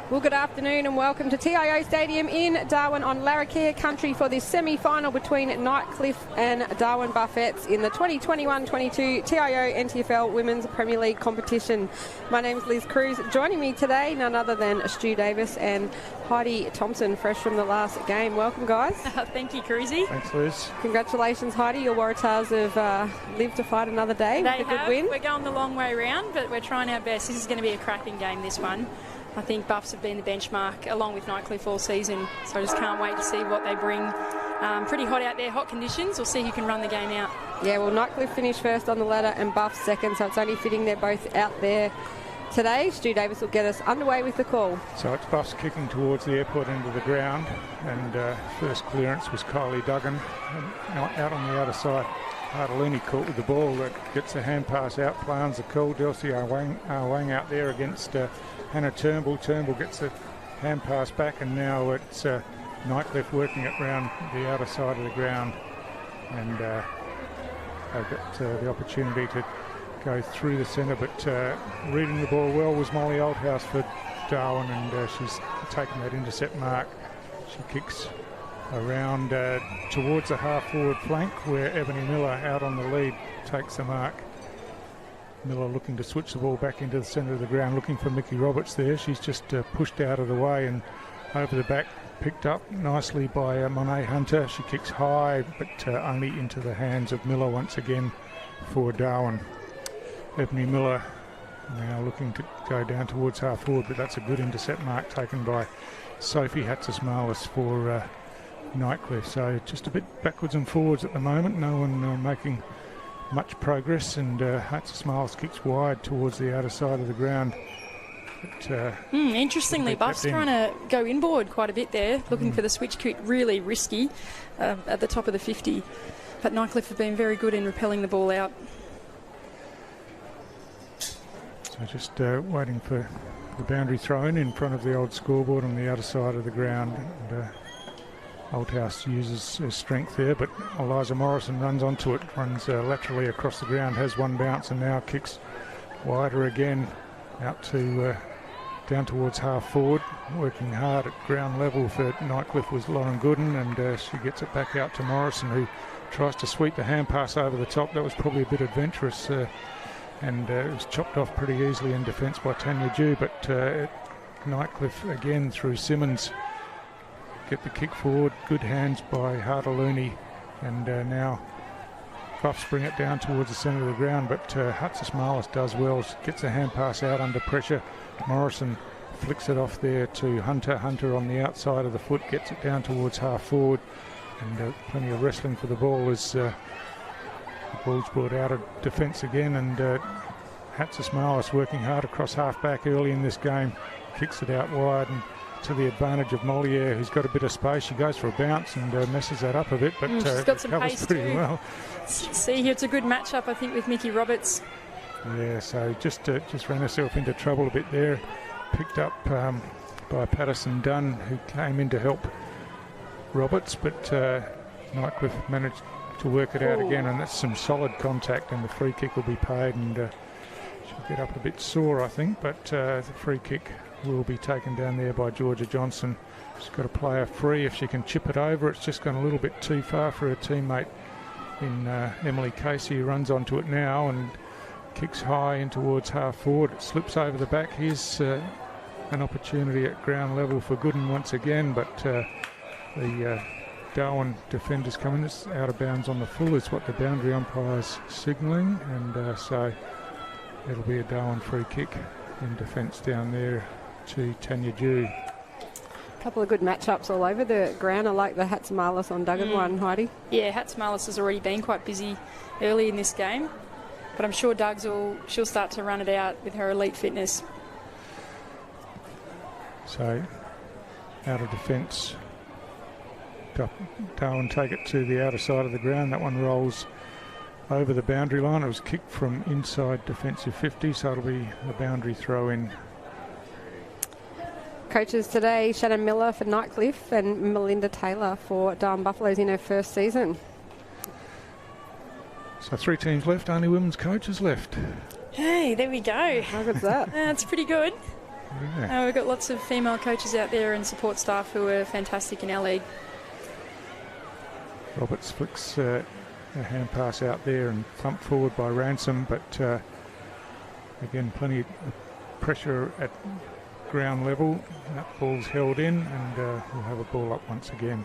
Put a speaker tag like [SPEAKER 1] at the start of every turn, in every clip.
[SPEAKER 1] Well, good afternoon and welcome to TIO Stadium in Darwin on Larrakia country for this semi-final between Nightcliff and Darwin Buffets in the 2021-22 TIO NTFL Women's Premier League competition. My name is Liz Cruz. Joining me today, none other than Stu Davis and Heidi Thompson, fresh from the last game. Welcome, guys.
[SPEAKER 2] Thank you, Cruzy.
[SPEAKER 3] Thanks, Liz.
[SPEAKER 1] Congratulations, Heidi. Your Waratahs have lived to fight another day with a good win.
[SPEAKER 2] We're going the long way round, but we're trying our best. This is going to be a cracking game, this one. I think Buffs have been the benchmark along with Nightcliff all season, so I just can't wait to see what they bring. Pretty hot out there, hot conditions. We'll see who can run the game out. Yeah, well, Nightcliff finished first on the ladder and Buffs second, so it's only fitting they're both out there today. Stu Davis will get us underway with the call.
[SPEAKER 3] So it's Buffs kicking towards the airport end of the ground, and first clearance was Kylie Duggan, and out on the other side. Hardalooni caught with the ball, that gets a hand pass out, plans the call. Delcy Arwang out there against Hannah Turnbull. Turnbull gets a hand pass back, and now it's Nightcliff working it round the outer side of the ground, and they've got the opportunity to go through the centre, but reading the ball well was Molly Oldhouse for Darwin, and she's taken that intercept mark. She kicks around towards the half-forward flank where Ebony Miller out on the lead takes the mark. Miller looking to switch the ball back into the centre of the ground, looking for Mickey Roberts there. She's just pushed out of the way and over the back, picked up nicely by Monet Hunter. She kicks high, but only into the hands of Miller once again for Darwin. Ebony Miller now looking to go down towards half-forward, but that's a good intercept mark taken by Sophie Hatzis-Marlis for Nightcliff. So just a bit backwards and forwards at the moment. No one making much progress, and Hatzis-Marlis kicks wide towards the outer side of the ground. But,
[SPEAKER 2] interestingly, Buff's trying to go inboard quite a bit there, looking for the switch kick, really risky at the top of the 50. But Nightcliff have been very good in repelling the ball out.
[SPEAKER 3] So just waiting for the boundary thrown in front of the old scoreboard on the outer side of the ground. And, Oldhouse uses her strength there, but Eliza Morrison runs onto it, runs laterally across the ground, has one bounce, and now kicks wider again out to down towards half forward. Working hard at ground level for Nightcliff was Lauren Gooden, and she gets it back out to Morrison, who tries to sweep the hand pass over the top. That was probably a bit adventurous, and it was chopped off pretty easily in defence by Tanya Dew, but Nightcliff again through Simmons get the kick forward. Good hands by Hardalooni, and now Buffs bring it down towards the centre of the ground, but Hatzis-Marlis does well. She gets a hand pass out under pressure. Morrison flicks it off there to Hunter. Hunter on the outside of the foot gets it down towards half forward, and plenty of wrestling for the ball as the ball's brought out of defence again, and Hatzis-Marlis working hard across half back early in this game, kicks it out wide and to the advantage of Moliere, who's got a bit of space. She goes for a bounce and messes that up a bit, but
[SPEAKER 2] she's got some
[SPEAKER 3] covers
[SPEAKER 2] pace
[SPEAKER 3] pretty
[SPEAKER 2] too.
[SPEAKER 3] well.
[SPEAKER 2] See here, it's a good matchup, I think, with Mickey Roberts.
[SPEAKER 3] Yeah, so just ran herself into trouble a bit there. Picked up by Patterson Dunn, who came in to help Roberts, but Nightcliff managed to work it out again, and that's some solid contact, and the free kick will be paid, and she'll get up a bit sore, I think, but the free kick will be taken down there by Georgia Johnson. She's got to play her free. If she can chip it over, it's just gone a little bit too far for her teammate in Emily Casey, who runs onto it now and kicks high in towards half forward. It slips over the back. Here's an opportunity at ground level for Gooden once again, but the Darwin defenders come in. It's out of bounds on the full is what the boundary umpire's signalling, and so it'll be a Darwin free kick in defence down there to Tanya Dew.
[SPEAKER 1] A couple of good matchups all over the ground. I like the Hatzis-Marlis on Duggan one, Heidi.
[SPEAKER 2] Yeah, Hatzis-Marlis has already been quite busy early in this game, but I'm sure she'll start to run it out with her elite fitness.
[SPEAKER 3] So out of defence, Darwin take it to the outer side of the ground. That one rolls over the boundary line. It was kicked from inside defensive 50, so it'll be a boundary throw in.
[SPEAKER 1] Coaches today, Shannon Miller for Nightcliff and Melinda Taylor for Darwin Buffaloes in her first season.
[SPEAKER 3] So 3 teams left, only women's coaches left.
[SPEAKER 2] Hey, there we go.
[SPEAKER 1] How good's that?
[SPEAKER 2] That's pretty good.
[SPEAKER 3] Yeah.
[SPEAKER 2] We've got lots of female coaches out there and support staff who are fantastic in our league.
[SPEAKER 3] Roberts flicks a hand pass out there and thumped forward by Ransom, but again, plenty of pressure at ground level. That ball's held in, and we'll have a ball up once again.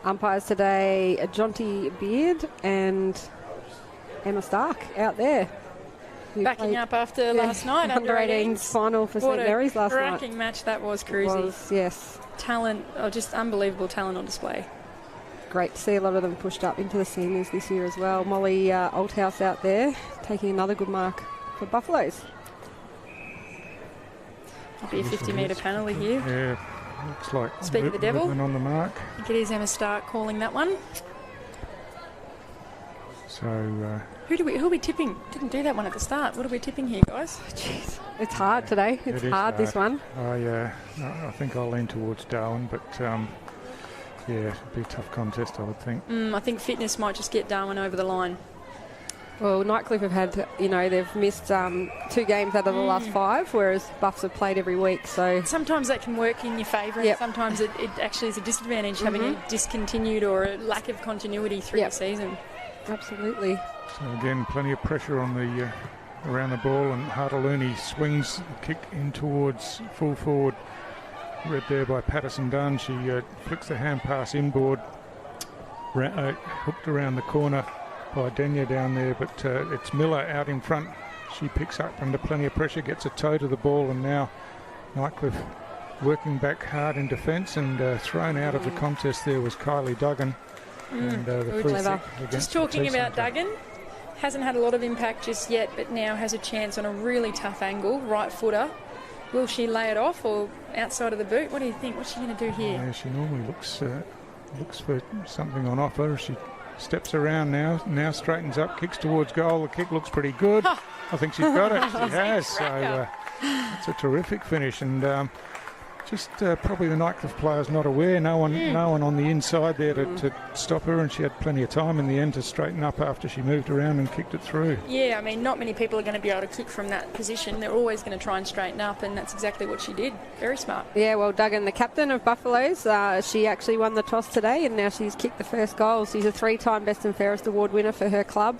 [SPEAKER 1] Umpires today, Jonty Beard and Emma Stark out there.
[SPEAKER 2] Backing up after last night, under 18s
[SPEAKER 1] final for St Mary's last night.
[SPEAKER 2] Cracking match that was, Cruzy.
[SPEAKER 1] Yes.
[SPEAKER 2] Talent, just unbelievable talent on display.
[SPEAKER 1] Great to see a lot of them pushed up into the seniors this year as well. Molly Althouse out there taking another good mark for Buffaloes.
[SPEAKER 2] Might be a 50-metre penalty here.
[SPEAKER 3] Yeah, looks like
[SPEAKER 2] Speak of the devil.
[SPEAKER 3] on the mark.
[SPEAKER 2] I think it is Emma Stark calling that one.
[SPEAKER 3] So
[SPEAKER 2] who are we tipping? Didn't do that one at the start. What are we tipping here, guys?
[SPEAKER 1] Jeez, it's hard today. It's hard, this one.
[SPEAKER 3] I think I'll lean towards Darwin, but yeah, it'll be a tough contest, I would think.
[SPEAKER 2] I think fitness might just get Darwin over the line.
[SPEAKER 1] Well, Nightcliff have had, they've missed 2 games out of the last 5, whereas Buffs have played every week. So
[SPEAKER 2] sometimes that can work in your favour, and sometimes it actually is a disadvantage, having a discontinued or a lack of continuity through the season.
[SPEAKER 1] Absolutely.
[SPEAKER 3] So again, plenty of pressure on the around the ball, and Hartaloony swings the kick in towards full forward. Read there by Patterson Dunn. She flicks the hand pass inboard, hooked around the corner by Denya down there, but it's Miller out in front. She picks up under plenty of pressure, gets a toe to the ball, and now Nightcliff working back hard in defence, and thrown out of the contest there was Kylie Duggan. And
[SPEAKER 2] just talking about Duggan, hasn't had a lot of impact just yet, but now has a chance on a really tough angle, right footer. Will she lay it off or outside of the boot? What do you think? What's she going to do here?
[SPEAKER 3] Yeah, she normally looks for something on offer. She steps around now straightens up, kicks towards goal. The kick looks pretty good. I think she's got it. She has. So it's a terrific finish, and just probably the Nightcliff players not aware. No one on the inside there to stop her, and she had plenty of time in the end to straighten up after she moved around and kicked it through.
[SPEAKER 2] Yeah, I mean, not many people are going to be able to kick from that position. They're always going to try and straighten up, and that's exactly what she did. Very smart. Yeah, well, Duggan, the captain of Buffaloes, she actually won the toss today, and now she's kicked the first goal. She's a 3-time Best and Fairest Award winner for her club,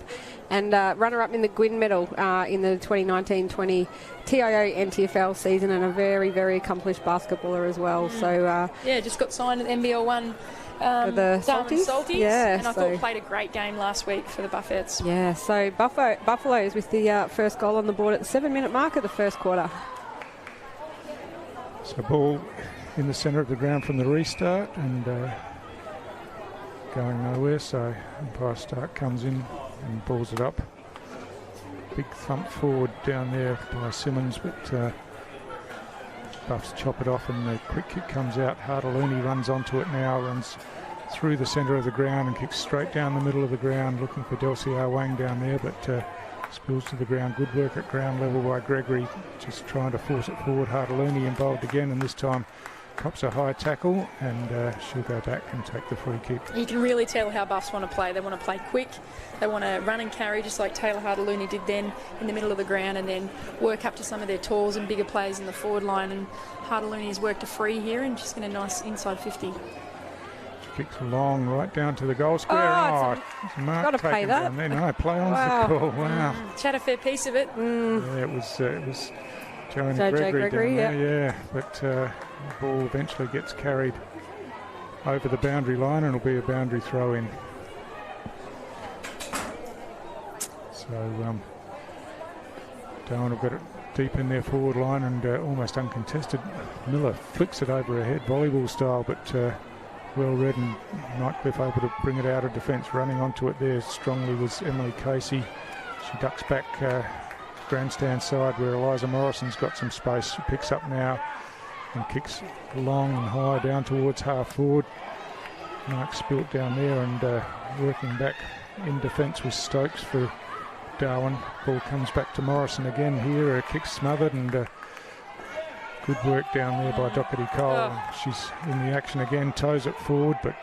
[SPEAKER 2] and runner-up in the Gwyn Medal in the 2019-20 TIO NTFL season, and a very, very accomplished basketballer as well. So just got signed at NBL1 for the Salties. Yeah, and I thought played a great game last week for the Buffettes. Yeah, so Buffaloes with the first goal on the board at the 7-minute mark of the first quarter.
[SPEAKER 3] So ball in the centre of the ground from the restart, and going nowhere. So umpire Stark comes in and balls it up. Big thump forward down there by Simmons, but Buffs chop it off, and the quick kick comes out. Hartaloony runs onto it now, runs through the centre of the ground and kicks straight down the middle of the ground, looking for Delcia Wang down there, but spills to the ground. Good work at ground level by Gregory, just trying to force it forward. Hartaloony involved again, and this time cops a high tackle, and she'll go back and take the free kick. You can really tell how Buffs want to play. They want to play quick. They want to run and carry, just like Taylor Hartaloony did then in the middle of the ground, and then work up to some of their talls and bigger plays in the forward line. And Hartaloony has worked a free here, and she's getting a nice inside 50. She kicks long right down to the goal square. Got to pay that. No, play on the goal. Wow. She had a fair piece of it. Yeah, it was Joanne Gregory down there, yeah. But the ball eventually gets carried over the boundary line, and it'll be a boundary throw in. So Darwin will get it deep in their forward line, and almost uncontested. Miller flicks it over her head, volleyball style, but well read, and Nightcliff able to bring it out of defence. Running onto it there strongly was Emily Casey. She ducks back grandstand side where Eliza Morrison's got some space. She picks up now and kicks long and high down towards half forward. Mark spilt down there, and working back in defence was Stokes for Darwin. Ball comes back to Morrison again here. Her kick smothered, and good work down there by Doherty Cole. She's in the action again, toes it forward, but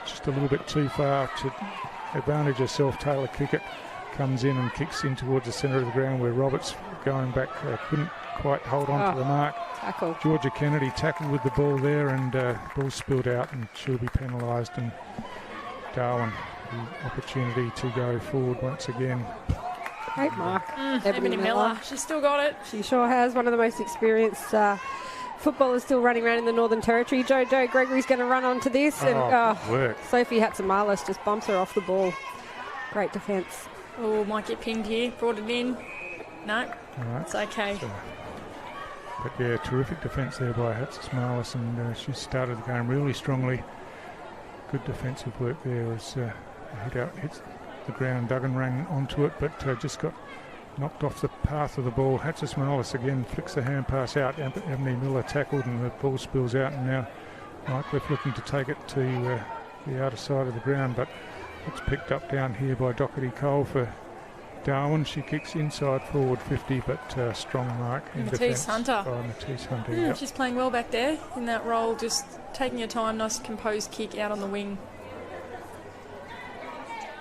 [SPEAKER 3] just a little bit too far to advantage herself. Taylor Kickett comes in and kicks in towards the centre of the ground, where Roberts going back couldn't quite hold on to the mark.
[SPEAKER 1] Tackle.
[SPEAKER 3] Georgia Kennedy tackled with the ball there, and ball spilled out, and she'll be penalised. And Darwin, the opportunity to go forward once again.
[SPEAKER 1] Great mark.
[SPEAKER 2] Ebony Miller. She's still got it.
[SPEAKER 1] She sure has. One of the most experienced footballers still running around in the Northern Territory. Joe Gregory's going to run onto this. And
[SPEAKER 3] work.
[SPEAKER 1] Sophie Hatzimalis just bumps her off the ball. Great defence.
[SPEAKER 2] Oh, might get pinged here. Brought it in. No,
[SPEAKER 3] Right.
[SPEAKER 2] it's okay.
[SPEAKER 3] But yeah, terrific defence there by Hatzimalis, and she started the game really strongly. Good defensive work there as hits the ground. Duggan ran onto it, but just got knocked off the path of the ball. Hatzimalis again flicks the hand pass out. Ebony Miller tackled, and the ball spills out, and now Nightcliff looking to take it to the outer side of the ground, but it's picked up down here by Doherty Cole for Darwin. She kicks inside forward 50, but strong mark in defence.
[SPEAKER 2] Matisse Hunter.
[SPEAKER 3] Matisse Hunter, yep.
[SPEAKER 2] She's playing well back there in that role, just taking her time, nice composed kick out on the wing.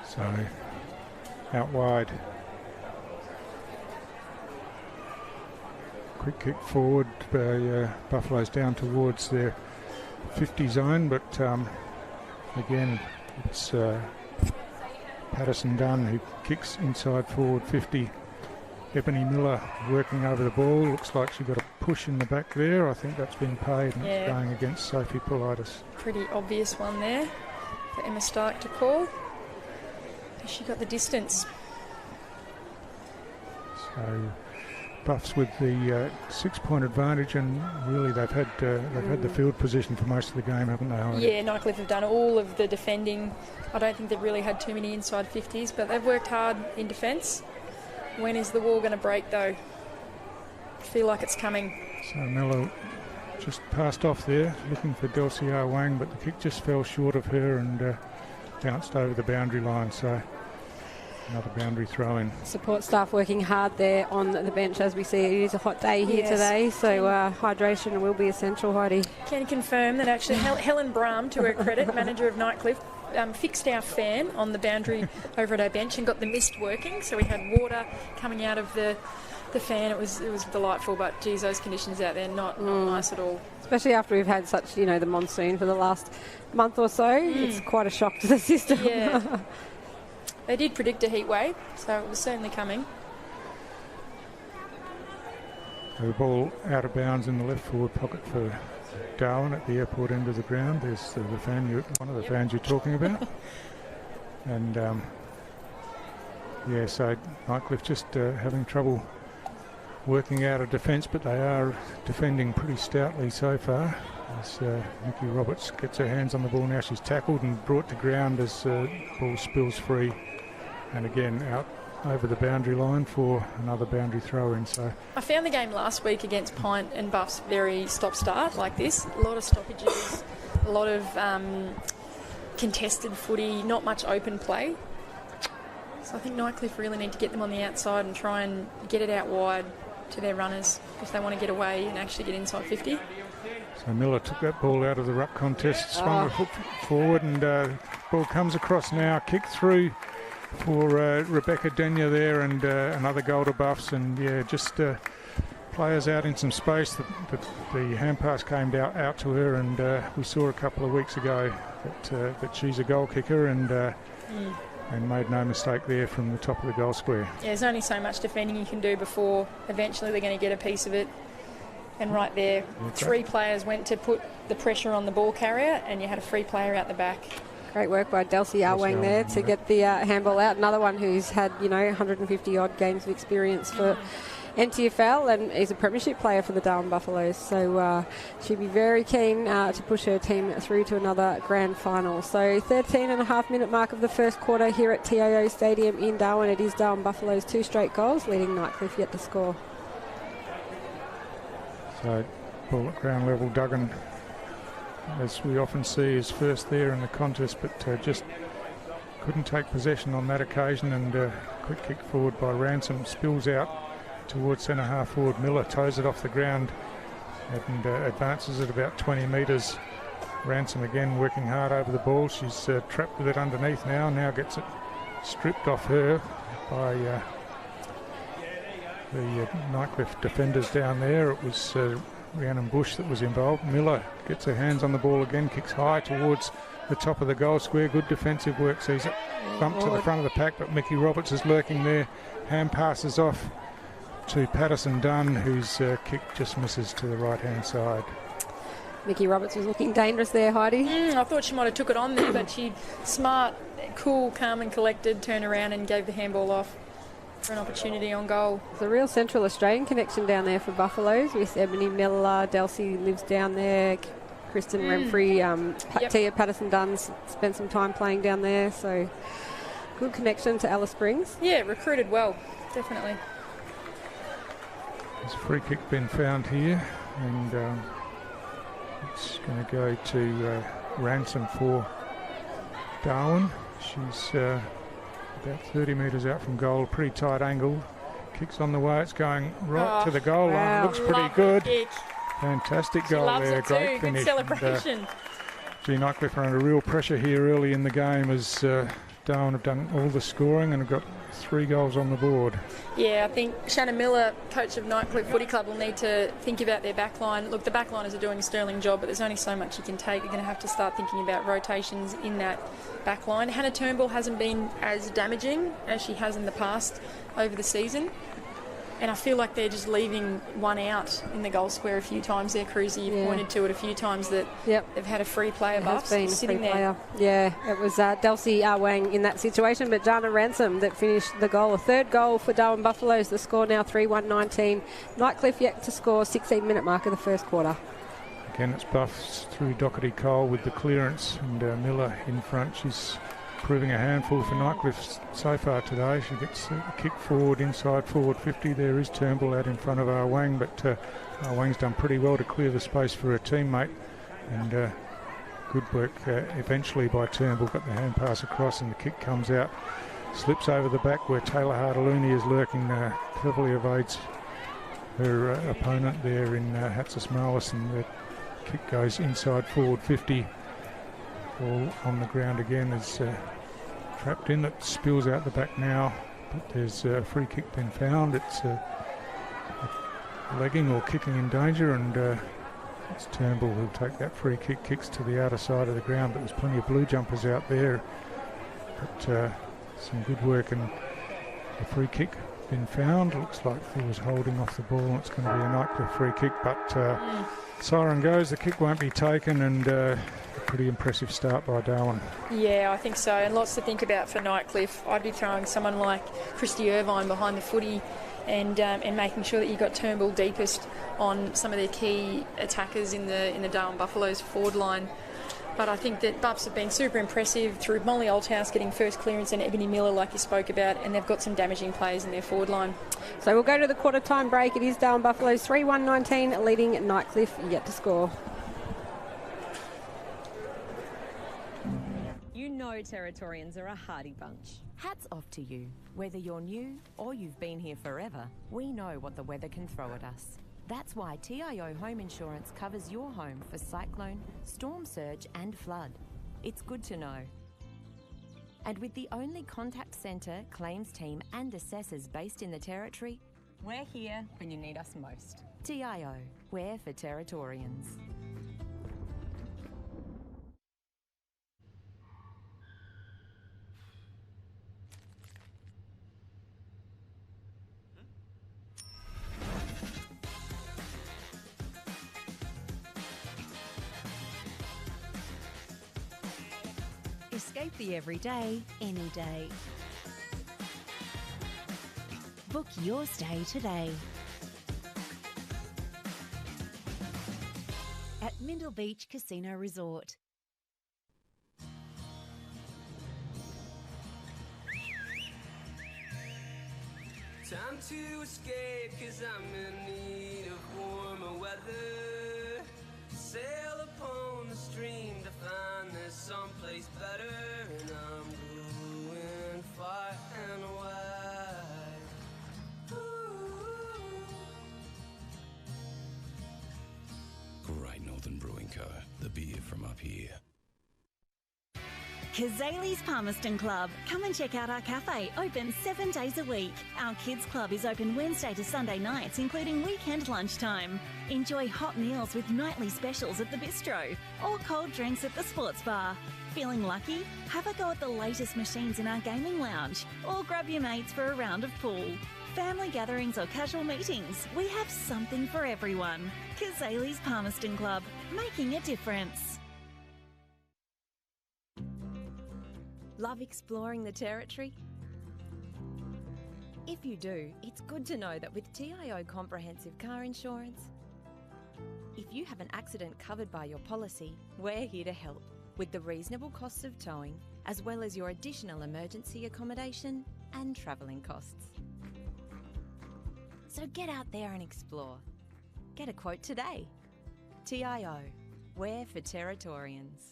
[SPEAKER 3] So, out wide. Quick kick forward by Buffalo's down towards their 50 zone, but again, it's Patterson Dunn who kicks inside forward 50. Ebony Miller working over the ball. Looks like she got a push in the back there. I think that's been paid, and it's going against Sophie Politis.
[SPEAKER 2] Pretty obvious one there for Emma Stark to call. She got the distance.
[SPEAKER 3] So Buffs with the 6-point advantage, and really they've had the field position for most of the game, haven't they, Heidi?
[SPEAKER 2] Yeah, Nightcliff have done all of the defending. I don't think they've really had too many inside 50s, but they've worked hard in defence. When is the wall going to break, though? I feel like it's coming.
[SPEAKER 3] So Miller just passed off there, looking for Delcia Wang, but the kick just fell short of her and bounced over the boundary line. So another boundary throw in.
[SPEAKER 1] Support staff working hard there on the bench, as we see. It is a hot day here today, so hydration will be essential, Heidi.
[SPEAKER 2] Can you confirm that actually Helen Brahm, to her credit, manager of Nightcliff, fixed our fan on the boundary over at our bench and got the mist working, so we had water coming out of the fan. It was delightful, but geez, those conditions out there not nice at all.
[SPEAKER 1] Especially after we've had such, the monsoon for the last month or so. It's quite a shock to the system.
[SPEAKER 2] Yeah. They did predict a heat wave, so it was certainly coming.
[SPEAKER 3] The ball out of bounds in the left forward pocket for Darwin at the airport end of the ground. There's the fan, one of the fans you're talking about. And so Nightcliff just having trouble working out of defence, but they are defending pretty stoutly so far. As Nikki Roberts gets her hands on the ball now, she's tackled and brought to ground as ball spills free, and again out over the boundary line for another boundary throw in. So
[SPEAKER 2] I found the game last week against Pint and Buffs very stop-start like this. A lot of stoppages, a lot of contested footy, not much open play. So I think Nightcliff really need to get them on the outside and try and get it out wide to their runners if they want to get away and actually get inside 50.
[SPEAKER 3] So Miller took that ball out of the ruck contest, swung her foot forward, and ball comes across now, kick through for Rebecca Denya there, and another goal to Buffs, and just players out in some space. The hand pass came out to her, and we saw a couple of weeks ago that she's a goal kicker, and made no mistake there from the top of the goal square.
[SPEAKER 2] Yeah, there's only so much defending you can do before eventually they're going to get a piece of it. And right there, three players went to put the pressure on the ball carrier, and you had a free player out the back.
[SPEAKER 1] Great work by Delcy Arwang there to get the handball out. Another one who's had, 150 odd games of experience for NTFL and is a premiership player for the Darwin Buffaloes. So she'll be very keen to push her team through to another grand final. So 13.5-minute mark of the first quarter here at TIO Stadium in Darwin. It is Darwin Buffaloes 2 straight goals, leading Nightcliff yet to score.
[SPEAKER 3] So ball at ground level, Duggan, as we often see, is first there in the contest, but just couldn't take possession on that occasion, and quick kick forward by Ransom spills out towards centre half forward. Miller toes it off the ground and advances it about 20 metres. Ransom again working hard over the ball. She's trapped with it underneath now gets it stripped off her by the Nightcliff defenders down there. It was Rhiannon Bush that was involved. Miller gets her hands on the ball again, kicks high towards the top of the goal square. Good defensive work, sees it bump to the front of the pack, but Mickey Roberts is lurking there. Hand passes off to Patterson Dunn, whose kick just misses to the right-hand side.
[SPEAKER 1] Mickey Roberts was looking dangerous there, Heidi.
[SPEAKER 2] I thought she might have took it on there, but she smart, cool, calm and collected, turned around and gave the handball off for an opportunity on goal.
[SPEAKER 1] It's a real Central Australian connection down there for Buffaloes with Ebony Miller. Delcy lives down there. Kristen Remfrey, Tia Patterson Dunn spent some time playing down there, so good connection to Alice Springs.
[SPEAKER 2] Yeah, recruited well, definitely.
[SPEAKER 3] There's a free kick been found here, and it's going to go to Ransom for Darwin. She's about 30 metres out from goal, pretty tight angle. Kicks on the way, it's going right to the goal line. Looks pretty good. Fantastic goal there, great finish.
[SPEAKER 2] Good celebration.
[SPEAKER 3] Nightcliff are under real pressure here early in the game as Darwin have done all the scoring and have got 3 goals on the board.
[SPEAKER 2] Yeah, I think Shannon Miller, coach of Nightcliff Footy Club, will need to think about their backline. Look, the backliners are doing a sterling job, but there's only so much you can take. You're going to have to start thinking about rotations in that backline. Hannah Turnbull hasn't been as damaging as she has in the past over the season. And I feel like they're just leaving one out in the goal square a few times there, Cruzy. You've pointed to it a few times that they've had a free player buff sitting there.
[SPEAKER 1] Yeah, it was Delcy Wang in that situation, but Jana Ransom that finished the goal. A third goal for Darwin Buffaloes. The score now 3-1-19. Nightcliff yet to score 16-minute mark of the first quarter.
[SPEAKER 3] Again, it's Buffs through Doherty Cole with the clearance, and Miller in front. She's proving a handful for Nightcliff so far today. She gets a kick forward, inside forward 50. There is Turnbull out in front of our Wang, but our Wang's done pretty well to clear the space for her teammate. And good work eventually by Turnbull. Got the hand pass across and the kick comes out. Slips over the back where Taylor Hartaluni is lurking. Cleverly evades her opponent there in Hatsis Marlis, and the kick goes inside forward 50. Ball on the ground again is trapped in. It spills out the back now, but there's a free kick been found. It's legging or kicking in danger, and it's Turnbull who'll take that free kick. Kicks to the outer side of the ground, but there's plenty of blue jumpers out there. But some good work, and the free kick been found. Looks like he was holding off the ball, and it's going to be a Nightcliff free kick, but siren goes, the kick won't be taken, and a pretty impressive start by Darwin.
[SPEAKER 2] Yeah, I think so, and lots to think about for Nightcliff. I'd be throwing someone like Christy Irvine behind the footy and making sure that you got Turnbull deepest on some of their key attackers in the Darwin Buffaloes forward line. But I think that Buffs have been super impressive through Molly Oldhouse getting first clearance and Ebony Miller, like you spoke about, and they've got some damaging players in their forward line.
[SPEAKER 1] So we'll go to the quarter time break. It is Darwin Buffaloes 3-1-19, leading Nightcliff yet to score.
[SPEAKER 4] You know Territorians are a hardy bunch. Hats off to you. Whether you're new or you've been here forever, we know what the weather can throw at us. That's why TIO Home Insurance covers your home for cyclone, storm surge and flood. It's good to know. And with the only contact centre, claims team and assessors based in the Territory, we're here when you need us most. TIO, we're for Territorians.
[SPEAKER 5] Escape the everyday, any day. Book your stay today at Mindle Beach Casino Resort.
[SPEAKER 6] Time to escape, 'cause I'm in need of warmer weather. Sail upon the stream to find there's someplace better, and I'm going far and wide.
[SPEAKER 7] Great Northern Brewing Co., the beer from up here. Kazali's Palmerston Club. Come and check out our cafe, open 7 days a week. Our kids club is open Wednesday to Sunday nights, including weekend lunchtime. Enjoy hot meals with nightly specials at the bistro or cold drinks at the sports bar. Feeling lucky? Have a go at the latest machines in our gaming lounge or grab your mates for a round of pool. Family gatherings or casual meetings, we have something for everyone. Kazali's Palmerston Club, making a difference.
[SPEAKER 4] Love exploring the territory? If you do, it's good to know that with TIO Comprehensive Car Insurance, if you have an accident covered by your policy, we're here to help with the reasonable costs of towing, as well as your additional emergency accommodation and travelling costs. So get out there and explore. Get a quote today. TIO, we're for Territorians.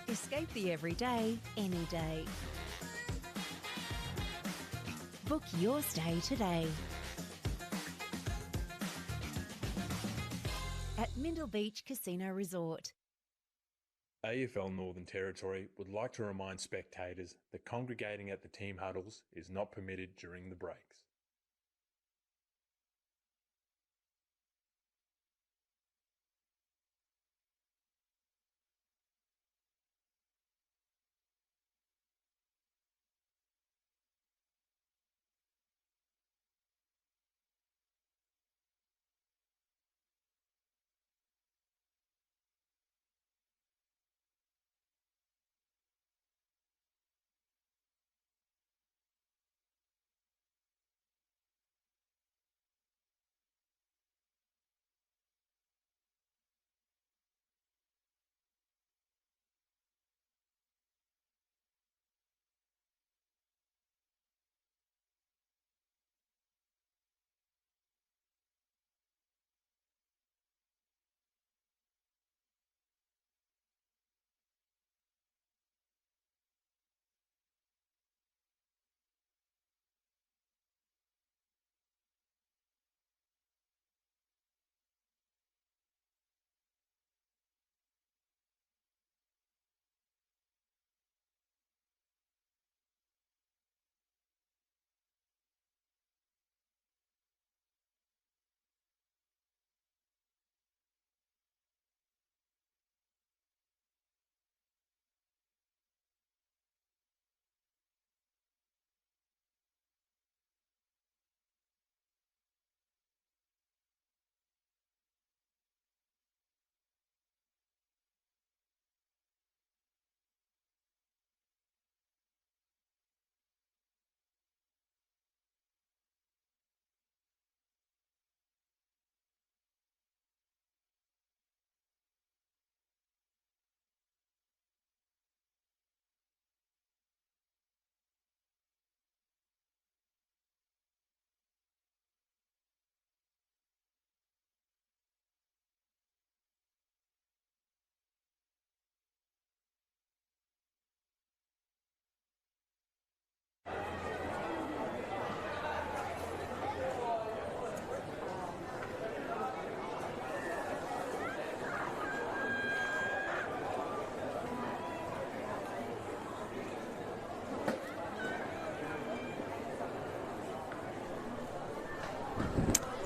[SPEAKER 5] Escape the everyday, any day. Book your stay today at Mindle Beach Casino Resort.
[SPEAKER 8] AFL Northern Territory would like to remind spectators that congregating at the team huddles is not permitted during the breaks.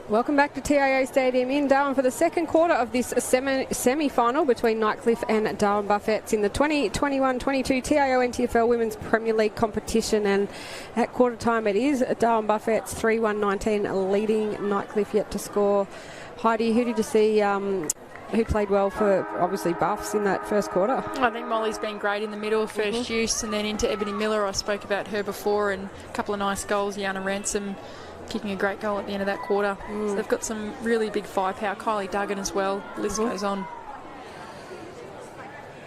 [SPEAKER 1] Welcome back to TIO Stadium in Darwin for the second quarter of this semi-final between Nightcliff and Darwin Buffets in the 2021-22 TIO NTFL Women's Premier League competition. And at quarter time it is Darwin Buffets 3-1-19 leading Nightcliff yet to score. Heidi, who did you see who played well for obviously Buffs in that first quarter?
[SPEAKER 2] I think Molly's been great in the middle, first use, and then into Ebony Miller. I spoke about her before, and a couple of nice goals. Yana Ransom kicking a great goal at the end of that quarter. So they've got some really big firepower. Kylie Duggan as well. The list goes on.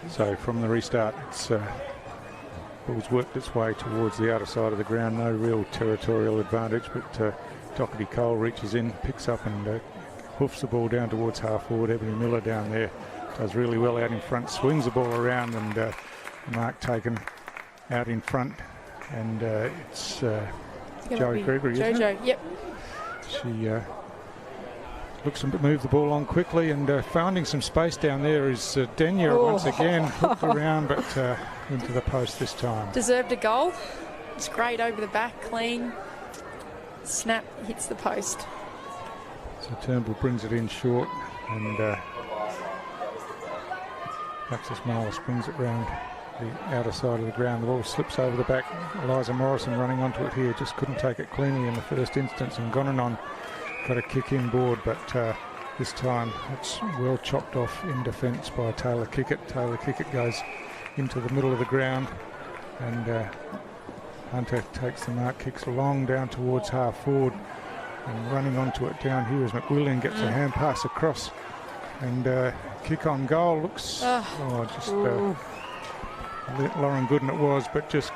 [SPEAKER 3] So from the restart, it's ball's worked its way towards the outer side of the ground. No real territorial advantage, but Doherty Cole reaches in, picks up and hoofs the ball down towards half forward. Ebony Miller down there does really well out in front, swings the ball around, and the mark taken out in front. And it's Joey Gregory, isn't it?
[SPEAKER 2] Jojo, yep.
[SPEAKER 3] She looks to move the ball on quickly, and finding some space down there is Denya once again, hooked around, but into the post this time.
[SPEAKER 2] Deserved a goal. It's great over the back, clean. Snap, hits the post.
[SPEAKER 3] So Turnbull brings it in short, and Alexis Marler springs it round the outer side of the ground. The ball slips over the back. Eliza Morrison running onto it here, just couldn't take it cleanly in the first instance, and Gonanon got a kick inboard, but this time it's well chopped off in defence by Taylor Kickett. Taylor Kickett goes into the middle of the ground, and Hunter takes the mark, kicks long down towards half forward, and running onto it down here as McWilliam gets a hand pass across, and kick on goal looks Lauren Gooden it was, but just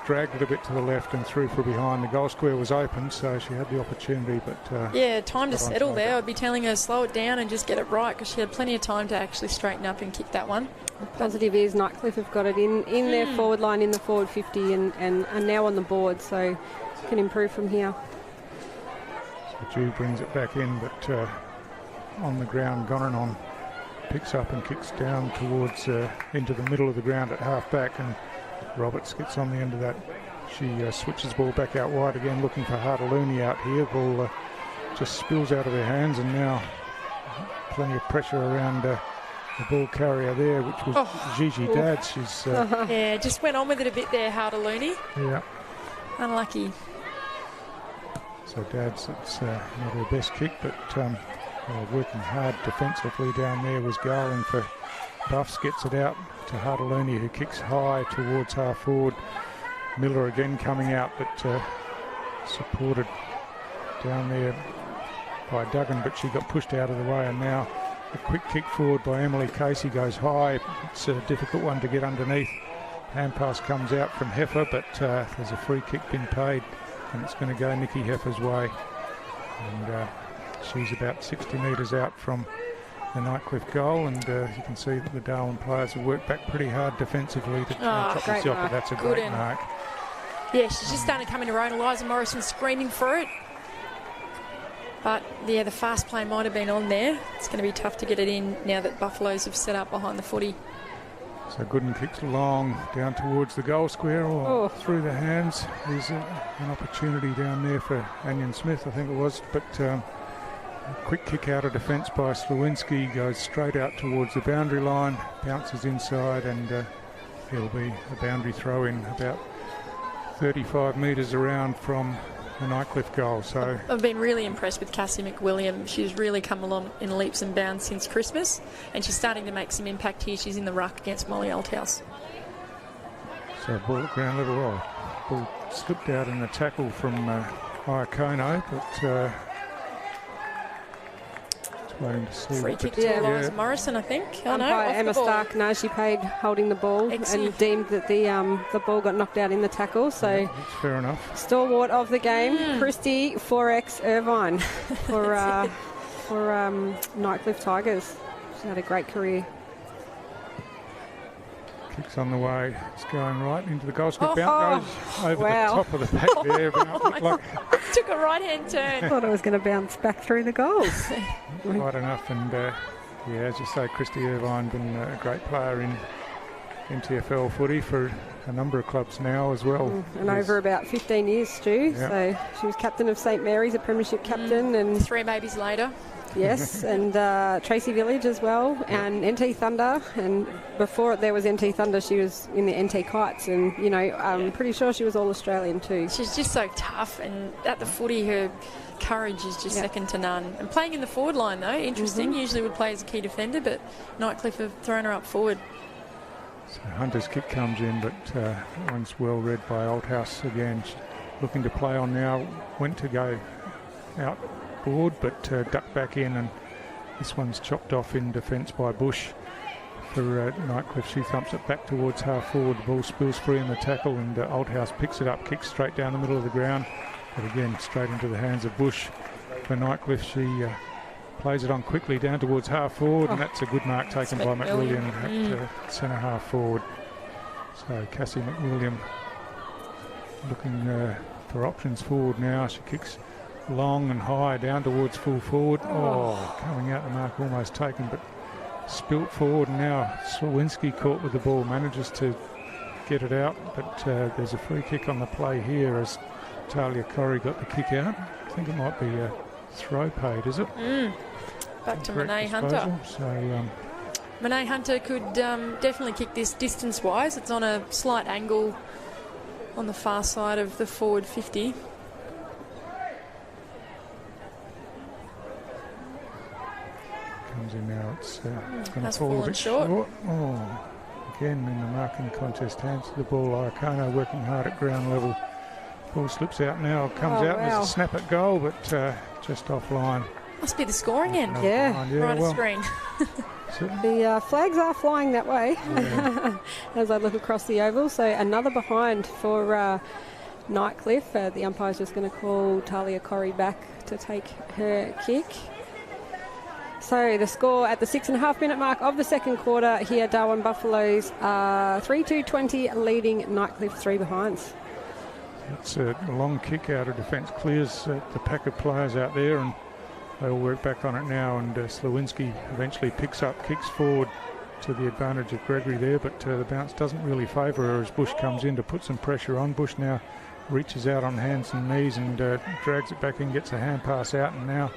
[SPEAKER 3] dragged it a bit to the left and through for behind. The goal square was open, so she had the opportunity, but
[SPEAKER 2] yeah, time to settle there. I'd be telling her slow it down and just get it right, because she had plenty of time to actually straighten up and kick that one.
[SPEAKER 1] The positive is Nightcliff have got it in their forward line, in the forward 50, and are now on the board, so can improve from here.
[SPEAKER 3] So Jew brings it back in, but on the ground, Gonanon picks up and kicks down towards into the middle of the ground at half back, and Roberts gets on the end of that. She switches the ball back out wide again, looking for Hartaluni out here. Ball just spills out of their hands, and now plenty of pressure around the ball carrier there, which was Gigi Dads. She's
[SPEAKER 2] yeah, just went on with it a bit there, Hartaluni.
[SPEAKER 3] Yeah,
[SPEAKER 2] unlucky.
[SPEAKER 3] So Dads, it's not her best kick, but working hard defensively down there was Garland for Buffs, gets it out to Hartaluni, who kicks high towards half forward. Miller again coming out, but supported down there by Duggan, but she got pushed out of the way, and now a quick kick forward by Emily Casey goes high. It's a difficult one to get underneath. Hand pass comes out from Heifer, but there's a free kick been paid, and it's going to go Nikki Heifer's way. And she's about 60 metres out from the Nightcliff goal, and you can see that the Darwin players have worked back pretty hard defensively to try and chop this off, but that's a great mark.
[SPEAKER 2] Yeah, she's just starting to come into her own. Eliza Morrison screaming for it. But, yeah, the fast play might have been on there. It's going to be tough to get it in now that Buffaloes have set up behind the footy.
[SPEAKER 3] So Gooden kicks long down towards the goal square, or through the hands. There's an opportunity down there for Anion Smith, I think it was, but a quick kick out of defence by Slewinski, goes straight out towards the boundary line, bounces inside, and it'll be a boundary throw in about 35 metres around from the Nightcliff goal. So
[SPEAKER 2] I've been really impressed with Cassie McWilliam. She's really come along in leaps and bounds since Christmas, and she's starting to make some impact here. She's in the ruck against Molly Oldhouse.
[SPEAKER 3] So ball at ground level. Ball slipped out in a tackle from Iacono, but waiting to see.
[SPEAKER 2] Free kick to Eliza Morrison, I think.
[SPEAKER 1] Emma Stark, no, she paid holding the ball and deemed that the ball got knocked out in the tackle. So
[SPEAKER 3] yeah, that's fair enough.
[SPEAKER 1] Stalwart of the game, Christy 4X Irvine for Nightcliff Tigers. She's had a great career.
[SPEAKER 3] Kicks on the way. It's going right into the goal square. Bounce goes over the top of the back there.
[SPEAKER 2] Took a right-hand turn.
[SPEAKER 1] I thought it was going to bounce back through the goals.
[SPEAKER 3] Right enough, and as you say, Christy Irvine been a great player in NTFL footy for a number of clubs now as well.
[SPEAKER 1] And over about 15 years, Stu. Yep. So she was captain of St Mary's, a premiership captain. And
[SPEAKER 2] 3 babies later.
[SPEAKER 1] Yes, and Tracy Village as well, and NT Thunder, and before there was NT Thunder, she was in the NT Kites, and I'm pretty sure she was all Australian too.
[SPEAKER 2] She's just so tough, and at the footy her courage is just second to none. And playing in the forward line though, interesting. Usually would play as a key defender, but Nightcliff have thrown her up forward.
[SPEAKER 3] So Hunter's kick comes in, but one's well read by Oldhouse again. She's looking to play on now, went to go out board, but ducked back in, and this one's chopped off in defence by Bush for Nightcliff. She thumps it back towards half forward. The ball spills free in the tackle, and Oldhouse picks it up, kicks straight down the middle of the ground, but again straight into the hands of Bush for Nightcliff. She Plays it on quickly down towards half forward, and that's a good mark taken by McWilliam at centre half forward. So Cassie McWilliam looking for options forward now. She kicks long and high down towards full forward. Coming out the mark, almost taken, but spilt forward. And now Slawinski caught with the ball, manages to get it out, but there's a free kick on the play here as Talia Corrie got the kick out. I think it might be a throw paid, is it?
[SPEAKER 9] Back to Monet Hunter.
[SPEAKER 3] So
[SPEAKER 9] Monet Hunter could definitely kick this distance-wise. It's on a slight angle on the far side of the forward 50.
[SPEAKER 3] Comes in now. It's going to
[SPEAKER 9] Has
[SPEAKER 3] fall a
[SPEAKER 9] fallen
[SPEAKER 3] bit
[SPEAKER 9] short.
[SPEAKER 3] Again in the marking contest, hands to the ball. Iakono working hard at ground level. Ball slips out now, comes out. There's a snap at goal, but just offline.
[SPEAKER 9] Must be the scoring end.
[SPEAKER 1] Yeah.
[SPEAKER 9] Right screen.
[SPEAKER 1] The flags are flying that way as I look across the oval. So another behind for Nightcliff. The umpire's just going to call Talia Corrie back to take her kick. So the score at the 6.5 minute mark of the second quarter here, Darwin Buffaloes 3-2-20 leading Nightcliff 3 behinds.
[SPEAKER 3] It's a long kick out of defence, clears the pack of players out there, and they all work back on it now, and Slawinski eventually picks up, kicks forward to the advantage of Gregory there, but the bounce doesn't really favour her as Bush comes in to put some pressure on. Bush now reaches out on hands and knees and drags it back in, gets a hand pass out, and now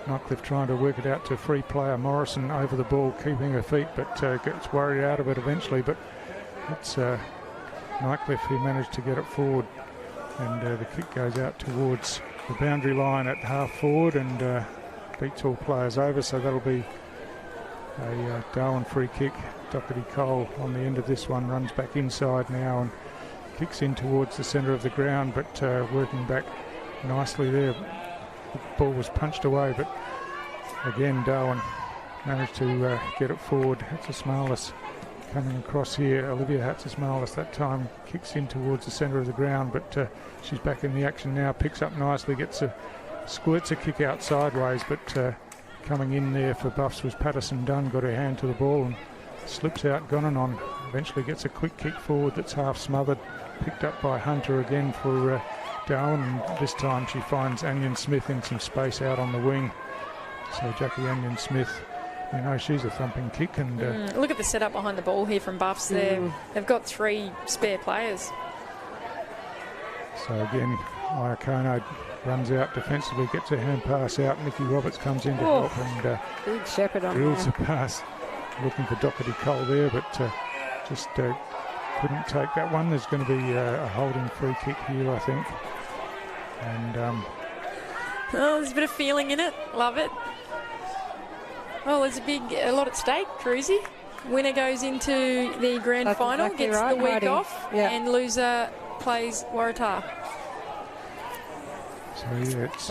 [SPEAKER 3] Nightcliff trying to work it out to free player Morrison over the ball, keeping her feet, but gets worried out of it eventually. But it's Nightcliff who managed to get it forward, and the kick goes out towards the boundary line at half forward and beats all players over. So that'll be a Darwin free kick. Doherty Cole on the end of this one runs back inside now and kicks in towards the centre of the ground, but working back nicely there. The ball was punched away, but again Darwin managed to get it forward. Hatzismalis coming across here. Olivia Hatzismalis that time kicks in towards the centre of the ground, but she's back in the action now, picks up nicely, squirts a kick out sideways, but coming in there for Buffs was Patterson Dunn, got her hand to the ball and slips out Gonanon. Eventually gets a quick kick forward that's half smothered, picked up by Hunter again for Darwin, and this time she finds Anion Smith in some space out on the wing. So Jackie Anion Smith, you know, she's a thumping kick. And
[SPEAKER 9] look at the setup behind the ball here from Buffs there. They've got 3 spare players.
[SPEAKER 3] So again, Iakono runs out defensively, gets a hand pass out. Nikki Roberts comes in to help and
[SPEAKER 1] big shepherd on
[SPEAKER 3] drills a pass, looking for Doherty Cole there, but just couldn't take that one. There's going to be a holding free kick here, I think. And
[SPEAKER 9] there's a bit of feeling in it. Love it. Well, there's a lot at stake, Cruzy. Winner goes into the grand final,
[SPEAKER 1] exactly
[SPEAKER 9] gets
[SPEAKER 1] right,
[SPEAKER 9] the week
[SPEAKER 1] Heidi.
[SPEAKER 9] off,
[SPEAKER 1] Yeah.
[SPEAKER 9] and loser plays Waratah.
[SPEAKER 3] So yeah, it's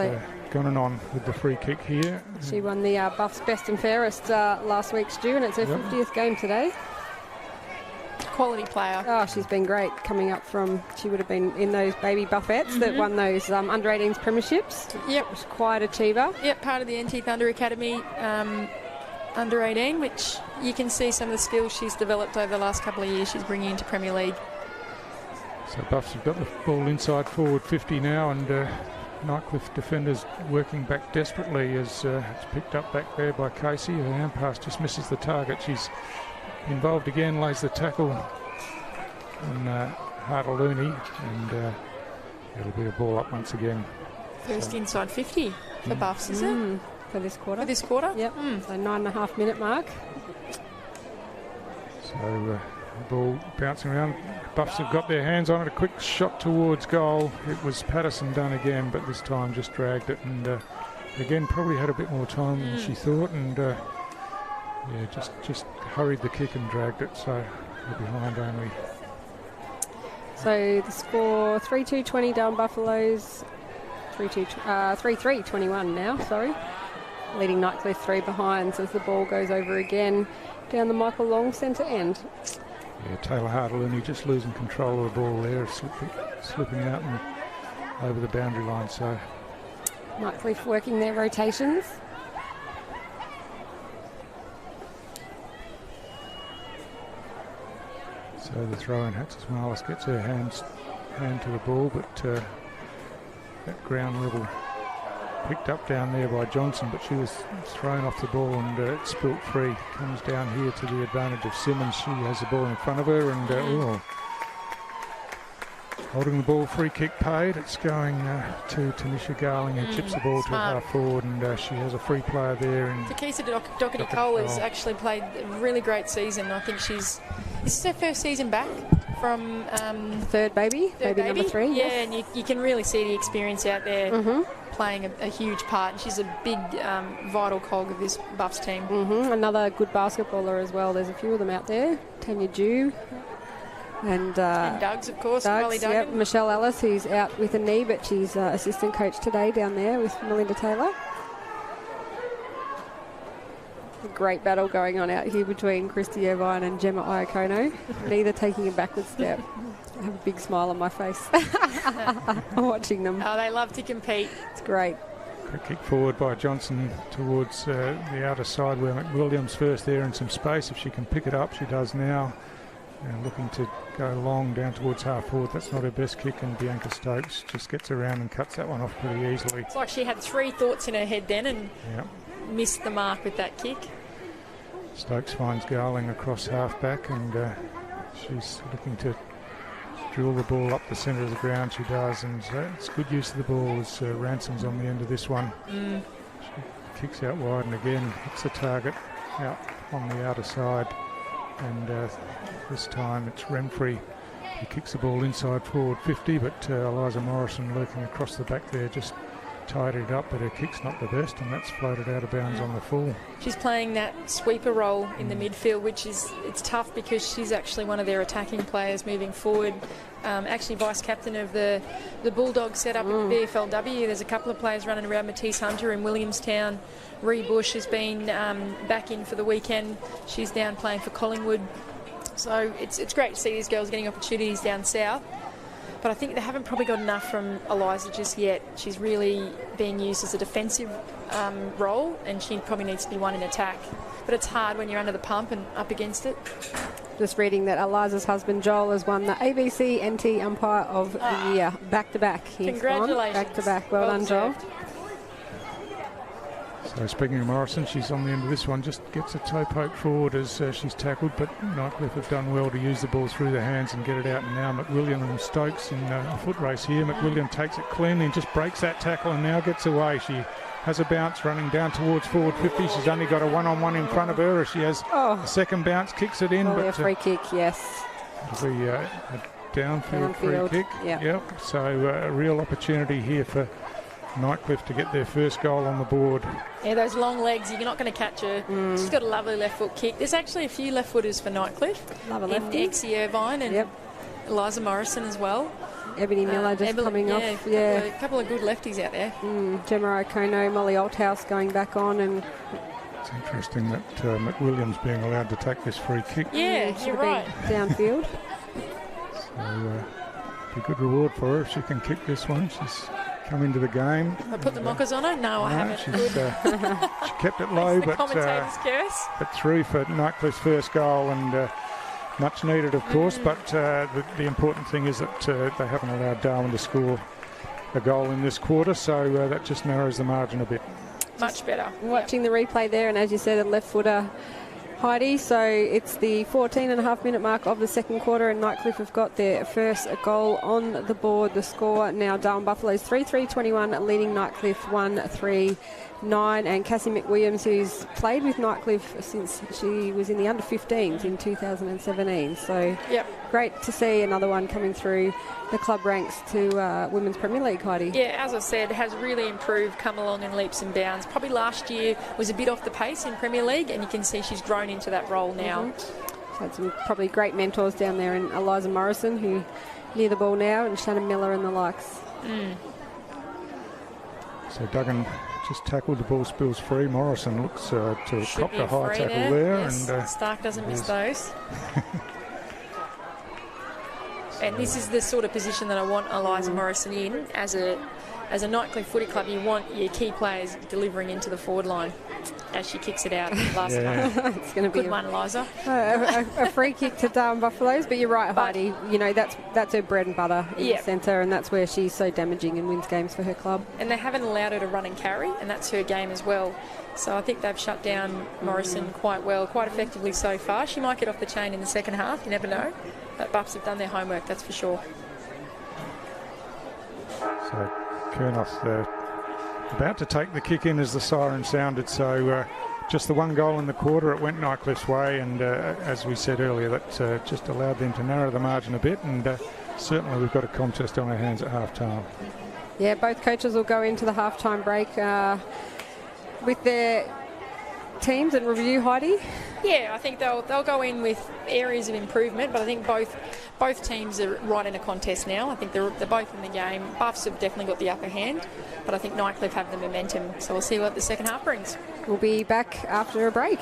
[SPEAKER 3] gone on with the free kick here.
[SPEAKER 1] She won the Buffs Best and Fairest last week, Stu, and it's her 50th game today.
[SPEAKER 9] Quality player.
[SPEAKER 1] Oh, she's been great coming up from, she would have been in those baby Buffettes that won those under 18s premierships.
[SPEAKER 9] Yep.
[SPEAKER 1] She's quite achiever.
[SPEAKER 9] Yep, part of the NT Thunder Academy under 18, which you can see some of the skills she's developed over the last couple of years she's bringing into Premier League.
[SPEAKER 3] So Buffs have got the ball inside forward 50 now, and Nightcliff defenders working back desperately as it's picked up back there by Casey. Her hand pass just misses the target. She's involved again, lays the tackle on Hartaluni, and it'll be a ball up once again.
[SPEAKER 9] First inside 50 for Buffs, is it?
[SPEAKER 1] For this quarter.
[SPEAKER 9] For this quarter?
[SPEAKER 1] Yep. So 9.5 minute mark.
[SPEAKER 3] So the ball bouncing around. Buffs have got their hands on it. A quick shot towards goal. It was Patterson Dunn again, but this time just dragged it, and again probably had a bit more time than she thought, and just hurried the kick and dragged it. So they're behind only.
[SPEAKER 1] So the score 3-2-20 down Buffaloes. 3-3-21 now, sorry. Leading Nightcliff 3 behinds as the ball goes over again down the Michael Long centre end.
[SPEAKER 3] Yeah, Taylor Hartaluni just losing control of the ball there, slipping out and over the boundary line. So
[SPEAKER 1] Nightcliff working their rotations.
[SPEAKER 3] So the throw-in, Hatsis Marlis gets her hand to the ball, but that ground level picked up down there by Johnson, but she was thrown off the ball and it spilt free. Comes down here to the advantage of Simmons. She has the ball in front of her and holding the ball, free kick paid. It's going to Tanisha Garling, who chips the ball to half forward, and she has a free player there. And
[SPEAKER 9] Takisa Doherty-Cole has actually played a really great season. I think this is her first season back from
[SPEAKER 1] third baby number 3.
[SPEAKER 9] Yeah,
[SPEAKER 1] yes.
[SPEAKER 9] and you can really see the experience out there playing a huge part. And she's a big vital cog of this Buffs team.
[SPEAKER 1] Another good basketballer as well. There's a few of them out there. Tanya Dew. And
[SPEAKER 9] Doug's, of course, Molly Duggan.
[SPEAKER 1] Yep, Michelle Ellis, who's out with a knee, but she's assistant coach today down there with Melinda Taylor. A great battle going on out here between Christy Irvine and Gemma Iacono, neither taking a backward step. I have a big smile on my face watching them.
[SPEAKER 9] Oh, they love to compete.
[SPEAKER 1] It's great.
[SPEAKER 3] Quick kick forward by Johnson towards the outer side where McWilliams first there in some space. If she can pick it up, she does now. And looking to go long down towards half forward. That's not her best kick, and Bianca Stokes just gets around and cuts that one off pretty easily.
[SPEAKER 9] It's like she had 3 thoughts in her head then and missed the mark with that kick.
[SPEAKER 3] Stokes finds Garling across half back, and she's looking to drill the ball up the centre of the ground. She does, and it's good use of the ball as Ransom's on the end of this one. She kicks out wide and again hits the target out on the outer side. And this time it's Renfrey who kicks the ball inside forward 50, but Eliza Morrison lurking across the back there just tied it up, but her kick's not the best, and that's floated out of bounds on the full.
[SPEAKER 9] She's playing that sweeper role in the midfield, which it's tough because she's actually one of their attacking players moving forward. Actually vice-captain of the Bulldogs set up at the VFLW. There's a couple of players running around. Matisse Hunter in Williamstown. Ree Bush has been back in for the weekend. She's down playing for Collingwood. So it's great to see these girls getting opportunities down south. But I think they haven't probably got enough from Eliza just yet. She's really being used as a defensive role, and she probably needs to be one in attack. But it's hard when you're under the pump and up against it.
[SPEAKER 1] Just reading that Eliza's husband Joel has won the ABC NT Umpire of the Year back-to-back.
[SPEAKER 9] Congratulations.
[SPEAKER 1] Back-to-back. Well done, Joel.
[SPEAKER 3] So speaking of Morrison, she's on the end of this one, just gets a toe poke forward as she's tackled, but Nightcliff have done well to use the ball through their hands and get it out. And now McWilliam and Stokes in a foot race here. McWilliam takes it cleanly and just breaks that tackle and now gets away. She has a bounce running down towards forward 50. She's only got a one-on-one in front of her as she has a second bounce, kicks it in.
[SPEAKER 1] But
[SPEAKER 3] a
[SPEAKER 1] free kick, yes.
[SPEAKER 3] It'll be a downfield free kick. Yep. So a real opportunity here for Nightcliff to get their first goal on the board.
[SPEAKER 9] Yeah, those long legs, you're not going to catch her. She's got a lovely left foot kick. There's actually a few left footers for Nightcliff.
[SPEAKER 1] Love a lefty.
[SPEAKER 9] Exie Irvine and Eliza Morrison as well.
[SPEAKER 1] Ebony Miller just coming off.
[SPEAKER 9] A couple of good lefties out there.
[SPEAKER 1] Gemma O'Kono, Molly Althouse going back on. And
[SPEAKER 3] it's interesting that McWilliams being allowed to take this free kick.
[SPEAKER 9] Yeah, you're right.
[SPEAKER 1] Downfield.
[SPEAKER 3] So be a good reward for her if she can kick this one. She's come into the game.
[SPEAKER 9] I put the mockers on her? No, I haven't.
[SPEAKER 3] She kept it low, but through for Nightcliff's first goal, and much needed, of course. But the important thing is that they haven't allowed Darwin to score a goal in this quarter, so that just narrows the margin a bit.
[SPEAKER 9] Much better.
[SPEAKER 1] Watching the replay there, and as you said, a left footer, Heidi. So it's the 14.5-minute mark of the second quarter, and Nightcliff have got their first goal on the board. The score now, Darwin Buffaloes 3-3-21, leading Nightcliff 1-3-9. And Cassie McWilliams, who's played with Nightcliff since she was in the under-15s in 2017. So great to see another one coming through the club ranks to Women's Premier League, Heidi.
[SPEAKER 9] Yeah, as I said, has really improved, come along in leaps and bounds. Probably last year was a bit off the pace in Premier League, and you can see she's grown into that role now.
[SPEAKER 1] She's had some probably great mentors down there, in Eliza Morrison, who near the ball now, and Shannon Miller and the likes.
[SPEAKER 3] So Duggan just tackled, the ball spills free. Morrison looks to have copped a high tackle there.
[SPEAKER 9] Yes, and Stark doesn't miss those. And this is the sort of position that I want Eliza Morrison in. As a Nightcliff footy club, you want your key players delivering into the forward line. as she kicks it out last night.
[SPEAKER 1] It's going to be
[SPEAKER 9] good one, Liza.
[SPEAKER 1] A free kick to Darwin Buffaloes, but you're right, Heidi. You know, that's her bread and butter in the centre, and that's where she's so damaging and wins games for her club.
[SPEAKER 9] And they haven't allowed her to run and carry, and that's her game as well. So I think they've shut down Morrison quite well, quite effectively so far. She might get off the chain in the second half, you never know. But Buffs have done their homework, that's for sure.
[SPEAKER 3] So Kurnoth about to take the kick in as the siren sounded. So just the one goal in the quarter, it went Nightcliff's way, and as we said earlier, that just allowed them to narrow the margin a bit, and certainly we've got a contest on our hands at half-time.
[SPEAKER 1] Yeah, both coaches will go into the half-time break with their teams and review, Heidi.
[SPEAKER 9] Yeah, I think they'll go in with areas of improvement, but I think both teams are right in a contest now. I think they're both in the game. Buffs have definitely got the upper hand, but I think Nightcliff have the momentum, so we'll see what the second half brings.
[SPEAKER 1] We'll be back after a break.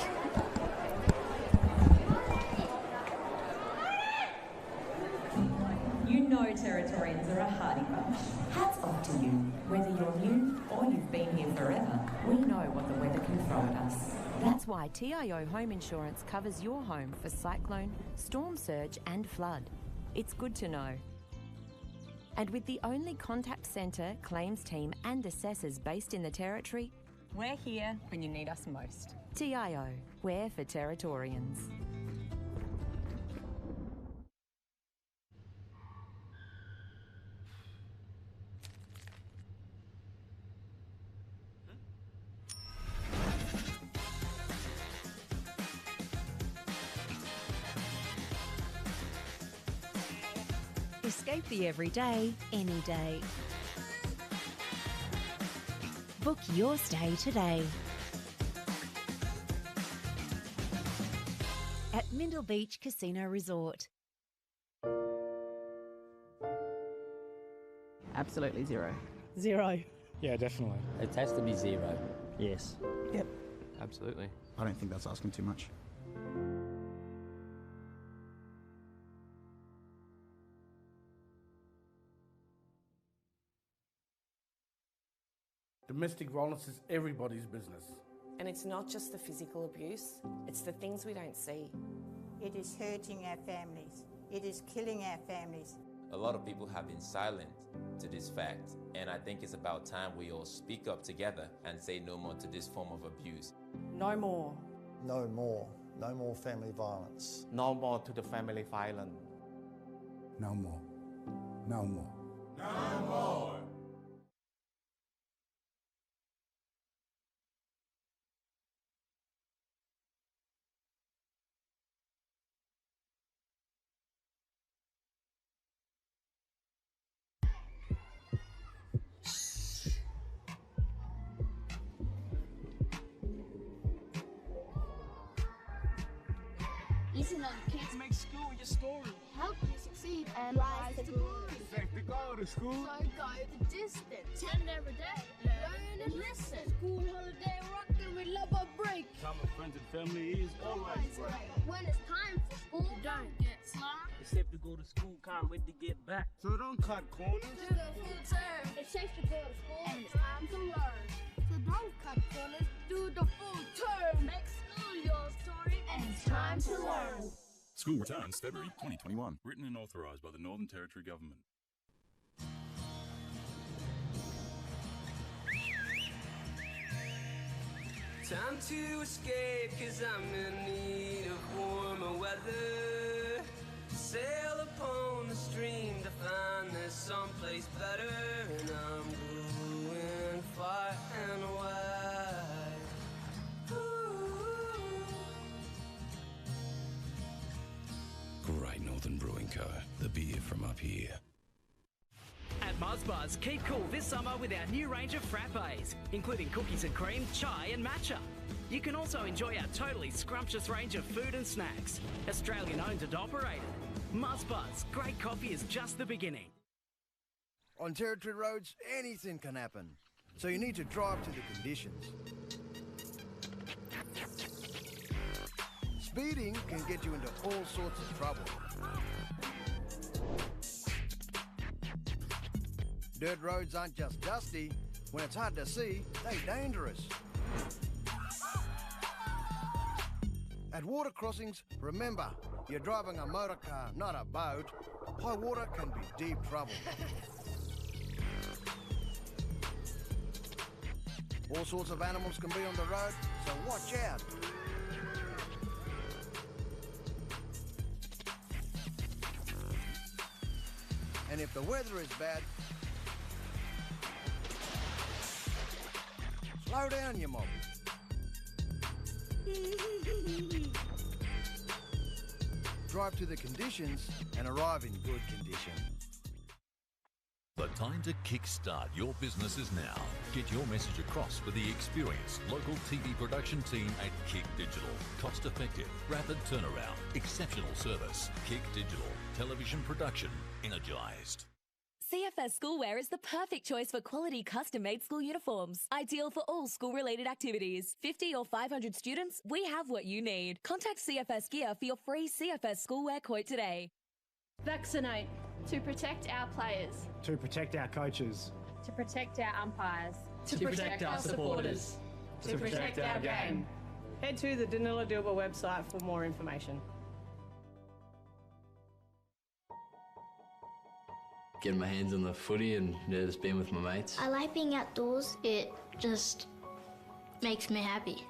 [SPEAKER 4] You know Territorians are a hardy bunch. Hats off to you. Whether you're new or you've been here forever, we know what the weather can throw at us. That's why TIO Home Insurance covers your home for cyclone, storm surge and flood. It's good to know. And with the only contact centre, claims team and assessors based in the Territory, we're here when you need us most. TIO, we're for Territorians.
[SPEAKER 5] Escape the everyday, any day. Book your stay today. At Mindle Beach Casino Resort.
[SPEAKER 10] Absolutely zero.
[SPEAKER 11] Zero.
[SPEAKER 12] Yeah, definitely.
[SPEAKER 13] It has to be zero.
[SPEAKER 12] Yes.
[SPEAKER 11] Yep.
[SPEAKER 12] Absolutely.
[SPEAKER 14] I don't think that's asking too much.
[SPEAKER 15] Domestic violence is everybody's business.
[SPEAKER 16] And it's not just the physical abuse, it's the things we don't see.
[SPEAKER 17] It is hurting our families. It is killing our families.
[SPEAKER 18] A lot of people have been silent to this fact, and I think it's about time we all speak up together and say no more to this form of abuse.
[SPEAKER 16] No more.
[SPEAKER 19] No more. No more family violence.
[SPEAKER 20] No more to the family violence.
[SPEAKER 21] No more. No more.
[SPEAKER 22] No more.
[SPEAKER 23] Listen up, kids. Make school your story. Help you succeed and rise to glory.
[SPEAKER 22] Safe to go to school.
[SPEAKER 23] So go the distance. Attend every day. Learn and listen. School holiday rockin', we love our break.
[SPEAKER 22] Time with friends and family is always great.
[SPEAKER 23] When it's time for school, don't get slack.
[SPEAKER 22] It's safe to go to school, can't wait to get back. So don't cut corners.
[SPEAKER 23] Do the full term. It's safe to go to school and it's time to learn. So don't cut corners. Do the full term. Make school your story and it's time to learn.
[SPEAKER 24] School returns February 2021. Written and authorised by the Northern Territory Government.
[SPEAKER 6] Time to escape, cause I'm in need of warmer weather. Sail upon the stream to find there's someplace better. And I'm going far and wide.
[SPEAKER 25] Great Northern Brewing Co. The beer from up here.
[SPEAKER 26] At Muzzbuzz, keep cool this summer with our new range of frappes, including cookies and cream, chai and matcha. You can also enjoy our totally scrumptious range of food and snacks. Australian owned and operated. Muzzbuzz, great coffee is just the beginning.
[SPEAKER 27] On Territory roads, anything can happen. So you need to drive to the conditions. Speeding can get you into all sorts of trouble. Dirt roads aren't just dusty. When it's hard to see, they're dangerous. At water crossings, remember, you're driving a motor car, not a boat. High water can be deep trouble. All sorts of animals can be on the road, so watch out. And if the weather is bad, slow down, you mob. Drive to the conditions and arrive in good condition.
[SPEAKER 2] The time to kickstart your business is now. Get your message across with the experienced local TV production team at Kick Digital. Cost effective, rapid turnaround, exceptional service. Kick Digital. Television production energised.
[SPEAKER 3] CFS Schoolwear is the perfect choice for quality custom-made school uniforms. Ideal for all school-related activities. 50 or 500 students, we have what you need. Contact CFS Gear for your free CFS Schoolwear quote today.
[SPEAKER 7] Vaccinate. To protect our players.
[SPEAKER 8] To protect our coaches.
[SPEAKER 7] To protect our umpires.
[SPEAKER 8] To protect our supporters.
[SPEAKER 7] To protect our game.
[SPEAKER 10] Head to the Danila Dilba website for more information.
[SPEAKER 11] Getting my hands on the footy and just being with my mates.
[SPEAKER 23] I like being outdoors. It just makes me happy.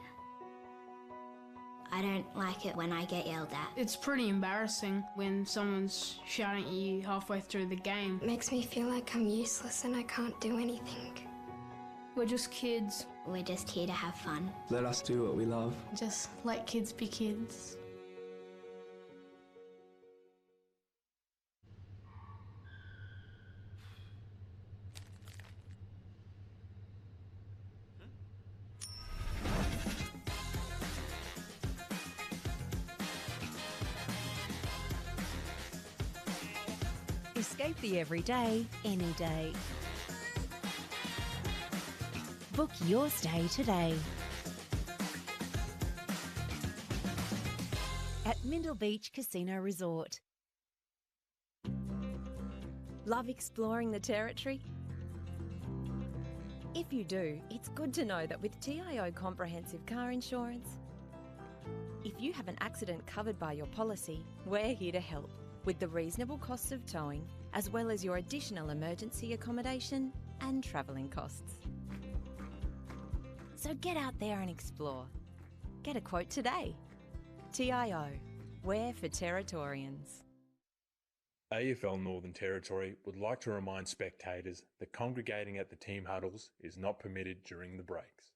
[SPEAKER 23] I don't like it when I get yelled at.
[SPEAKER 13] It's pretty embarrassing when someone's shouting at you halfway through the game.
[SPEAKER 23] It makes me feel like I'm useless and I can't do anything.
[SPEAKER 13] We're just kids.
[SPEAKER 23] We're just here to have fun.
[SPEAKER 8] Let us do what we love.
[SPEAKER 13] Just let kids be kids.
[SPEAKER 5] Escape the everyday, any day. Book your stay today at Mindle Beach Casino Resort.
[SPEAKER 4] Love exploring the territory? If you do, it's good to know that with TIO Comprehensive Car Insurance, if you have an accident covered by your policy, we're here to help with the reasonable costs of towing, as well as your additional emergency accommodation and travelling costs. So get out there and explore. Get a quote today. TIO, we're for Territorians.
[SPEAKER 28] AFL Northern Territory would like to remind spectators that congregating at the team huddles is not permitted during the breaks.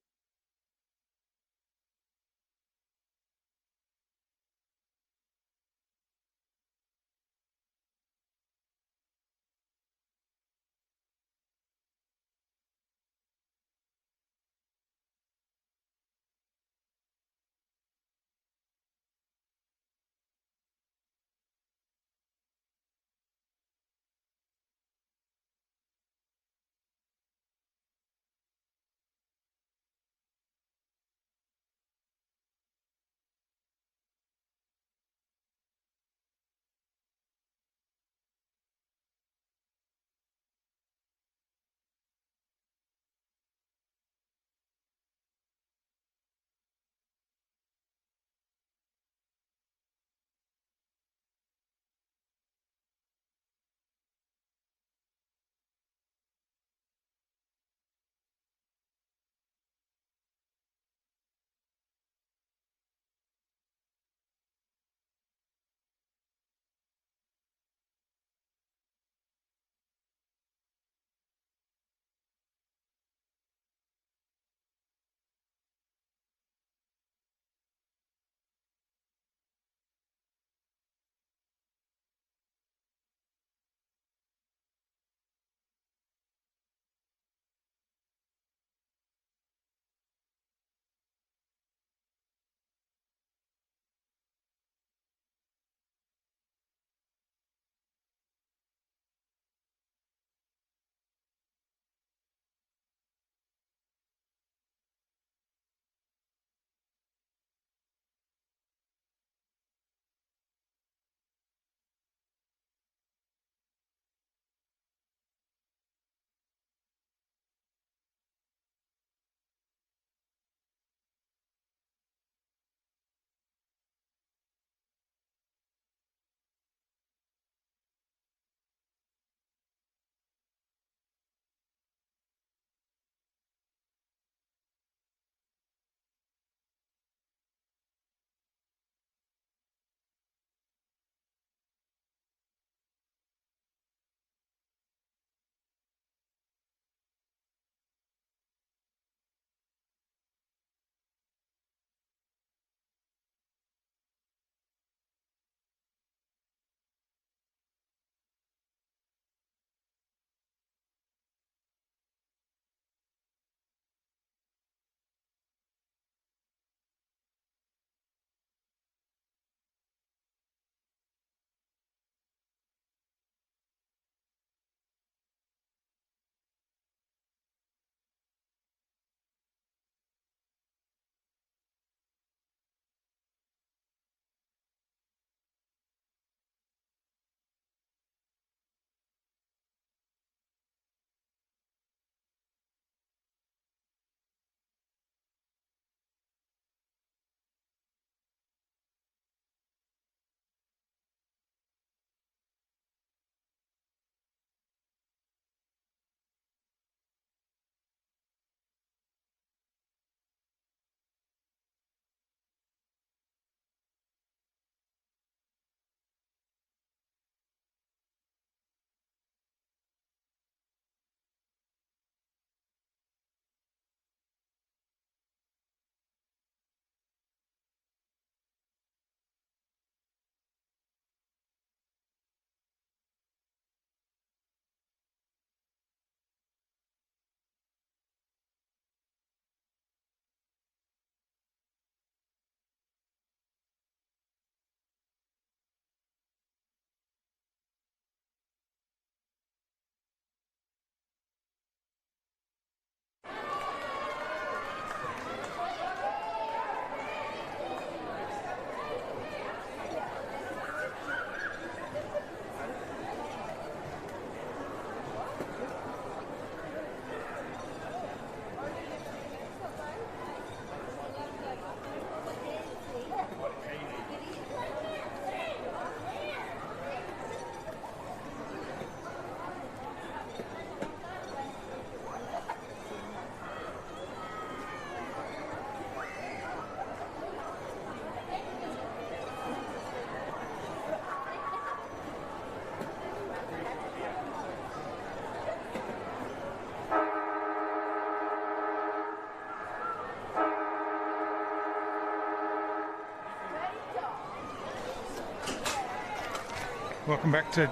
[SPEAKER 1] Welcome back to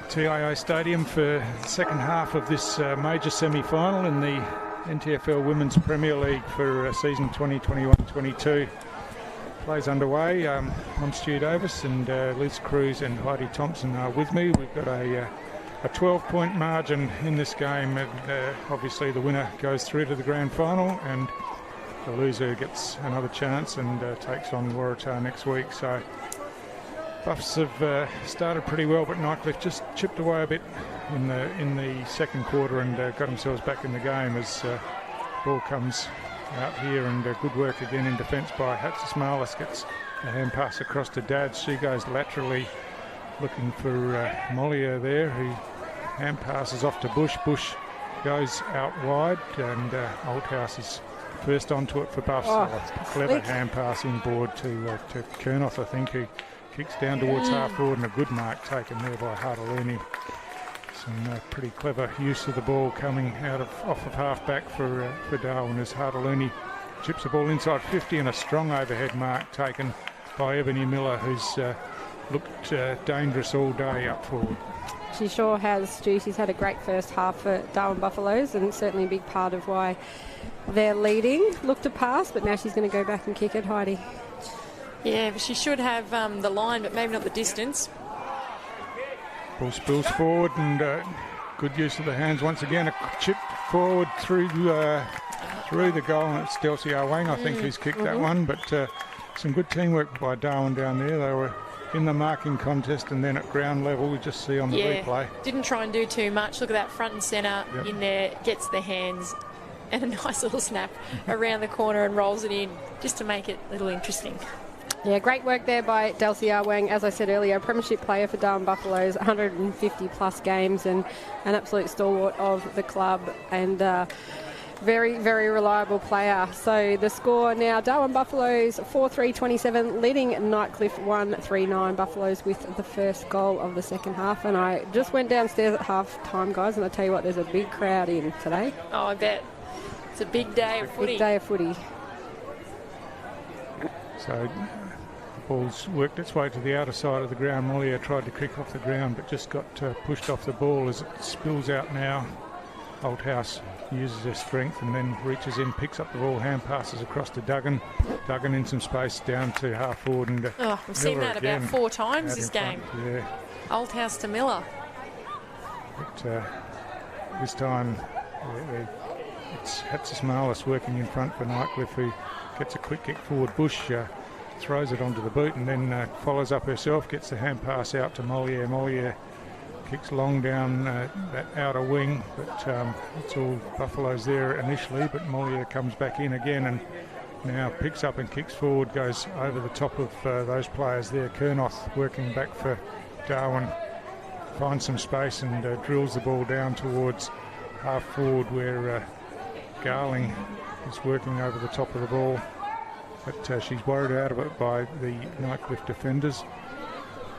[SPEAKER 1] TIO Stadium for the second half of this major semi-final in the NTFL Women's Premier League for season 2021-22. Plays underway. I'm Stu Davis, and Liz Cruz and Heidi Thompson are with me. We've got a 12-point margin in this game, and obviously the winner goes through to the grand final, and the loser gets another chance and takes on Waratah next week. So Buffs have started pretty well, but Nightcliff just chipped away a bit in the second quarter and got themselves back in the game as ball comes out here, and good work again in defence by Hatsis Marlis. Gets a hand pass across to Dads. She goes laterally looking for Mollier there, who hand passes off to Bush. Bush goes out wide, and Althouse is first onto it for Buffs. Clever hand pass inboard to Kernoth, I think, who kicks down towards half forward, and a good mark taken there by Hartaluni. Some pretty clever use of the ball coming out off of half back for Darwin as Hartaluni chips the ball inside 50, and a strong overhead mark taken by Ebony Miller, who's looked dangerous all day up forward.
[SPEAKER 9] She sure has, Stu. She's had a great first half for Darwin Buffaloes, and certainly a big part of why they're leading. Looked to pass, but now she's going to go back and kick it, Heidi.
[SPEAKER 12] Yeah, but she should have the line, but maybe not the distance.
[SPEAKER 1] Ball spills forward, and good use of the hands once again. A chip forward through the goal, and it's Delcy Arwang, I think, who's kicked that one. But some good teamwork by Darwin down there. They were in the marking contest, and then at ground level, we just see on the replay.
[SPEAKER 12] Didn't try and do too much. Look at that front and centre in there, gets the hands and a nice little snap around the corner and rolls it in just to make it a little interesting.
[SPEAKER 9] Yeah, great work there by Delcy Arwang. As I said earlier, a premiership player for Darwin Buffaloes, 150 plus games, and an absolute stalwart of the club, and very, very reliable player. So the score now, Darwin Buffaloes 4-3-27, leading Nightcliff 1-3-9. Buffaloes with the first goal of the second half. And I just went downstairs at half time, guys, and I tell you what, there's a big crowd in today.
[SPEAKER 12] Oh, I bet. It's a big day of footy.
[SPEAKER 9] Big day of footy.
[SPEAKER 1] So the ball's worked its way to the outer side of the ground. Mollier tried to kick off the ground, but just got pushed off the ball as it spills out now. Althouse uses her strength and then reaches in, picks up the ball, hand passes across to Duggan. Duggan in some space down to half forward, and
[SPEAKER 12] we've seen that about 4 times this game.
[SPEAKER 1] Yeah.
[SPEAKER 12] Althouse to Miller.
[SPEAKER 1] But this time it's Hatsis Marlis working in front for Nightcliff, who gets a quick kick forward. Bush throws it onto the boot and then follows up herself, gets the hand pass out to Mollier. Mollier kicks long down that outer wing, but it's all Buffaloes there initially, but Mollier comes back in again and now picks up and kicks forward, goes over the top of those players there. Kernoth working back for Darwin, finds some space and drills the ball down towards half forward where Garling is working over the top of the ball, but she's worried out of it by the Nightcliff defenders,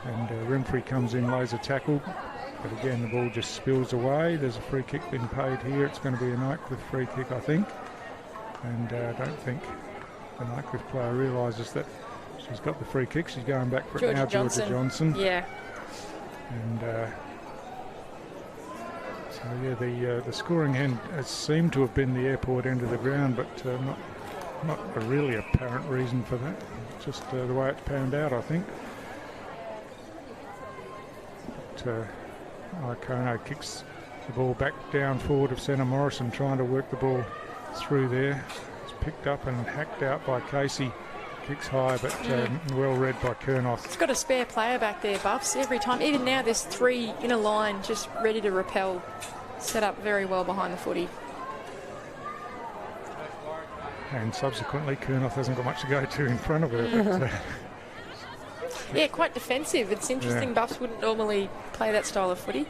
[SPEAKER 1] and Renfrey comes in, lays a tackle, but again the ball just spills away. There's a free kick being paid here. It's going to be a Nightcliff free kick, I think, and I don't think the Nightcliff player realises that she's got the free kick. She's going back for it now, Georgia Johnson.
[SPEAKER 12] Yeah.
[SPEAKER 1] And so yeah, the scoring end has seemed to have been the airport end of the ground, but not a really apparent reason for that. Just the way it's panned out, I think. But Iacono kicks the ball back down forward of centre. Morrison trying to work the ball through there. It's picked up and hacked out by Casey. Kicks high, but well read by Kernoth.
[SPEAKER 12] It's got a spare player back there, Buffs, every time. Even now there's 3 in a line just ready to repel. Set up very well behind the footy.
[SPEAKER 1] And subsequently Kernoth hasn't got much to go to in front of her. But,
[SPEAKER 12] yeah, quite defensive. It's interesting. Buffs wouldn't normally play that style of footy.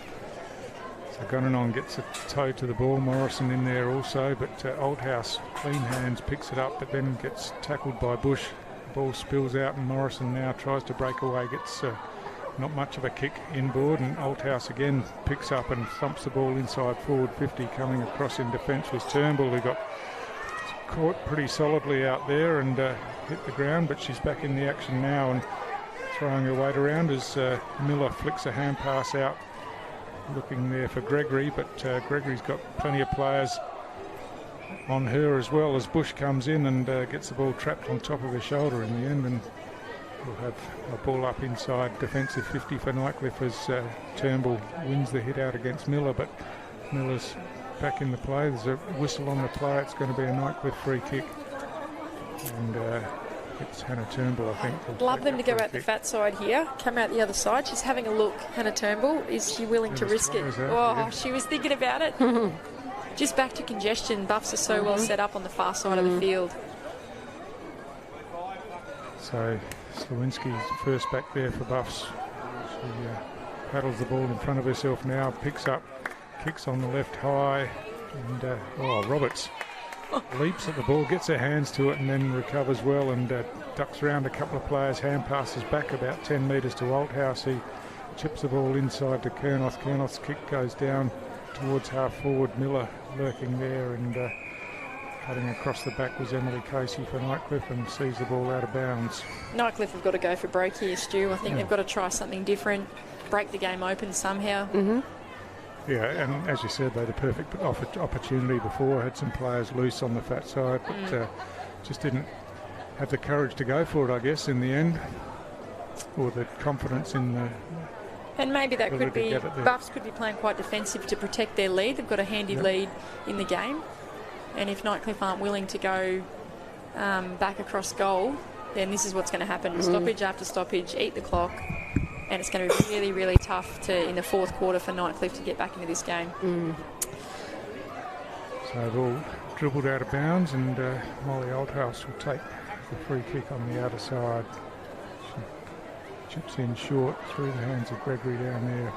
[SPEAKER 1] So Gunnanon gets a toe to the ball. Morrison in there also, but Althouse, clean hands, picks it up, but then gets tackled by Bush. The ball spills out, and Morrison now tries to break away, gets not much of a kick inboard, and Althouse again picks up and thumps the ball inside forward 50. Coming across in defence was Turnbull, who got caught pretty solidly out there and hit the ground, but she's back in the action now and throwing her weight around as Miller flicks a hand pass out, looking there for Gregory, but Gregory's got plenty of players on her as well as Bush comes in and gets the ball trapped on top of her shoulder in the end, and we'll have a ball up inside defensive 50 for Nightcliff as Turnbull wins the hit out against Miller, but Miller's back in the play. There's a whistle on the play. It's going to be a Nightcliff free kick, and it's Hannah Turnbull, I think.
[SPEAKER 12] Love them to go out the fat side here, come out the other side. She's having a look, Hannah Turnbull. Is she willing to risk it? She was thinking about it. Just back to congestion. Buffs are so well set up on the far side of the field.
[SPEAKER 1] So Slawinski's first back there for Buffs. She paddles the ball in front of herself now, picks up, kicks on the left high, and Roberts leaps at the ball, gets her hands to it, and then recovers well and ducks around a couple of players, hand passes back about 10 metres to Althouse. He chips the ball inside to Kernoth. Kernoth's kick goes down towards half forward. Miller lurking there, and cutting across the back was Emily Casey for Nightcliff, and sees the ball out of bounds.
[SPEAKER 12] Nightcliff have got to go for break here, Stu. I think they've got to try something different, break the game open somehow.
[SPEAKER 1] Yeah, and as you said, they had a perfect opportunity before, had some players loose on the fat side, but just didn't have the courage to go for it, I guess, in the end, or the confidence in the...
[SPEAKER 12] And maybe that could be, Buffs could be playing quite defensive to protect their lead. They've got a handy lead in the game, and if Nightcliff aren't willing to go back across goal, then this is what's going to happen. Stoppage after stoppage, eat the clock. And it's going to be really, really tough in the fourth quarter for Nightcliff to get back into this game.
[SPEAKER 1] So the ball dribbled out of bounds, and Molly Althouse will take the free kick on the outer side. She chips in short through the hands of Gregory down there.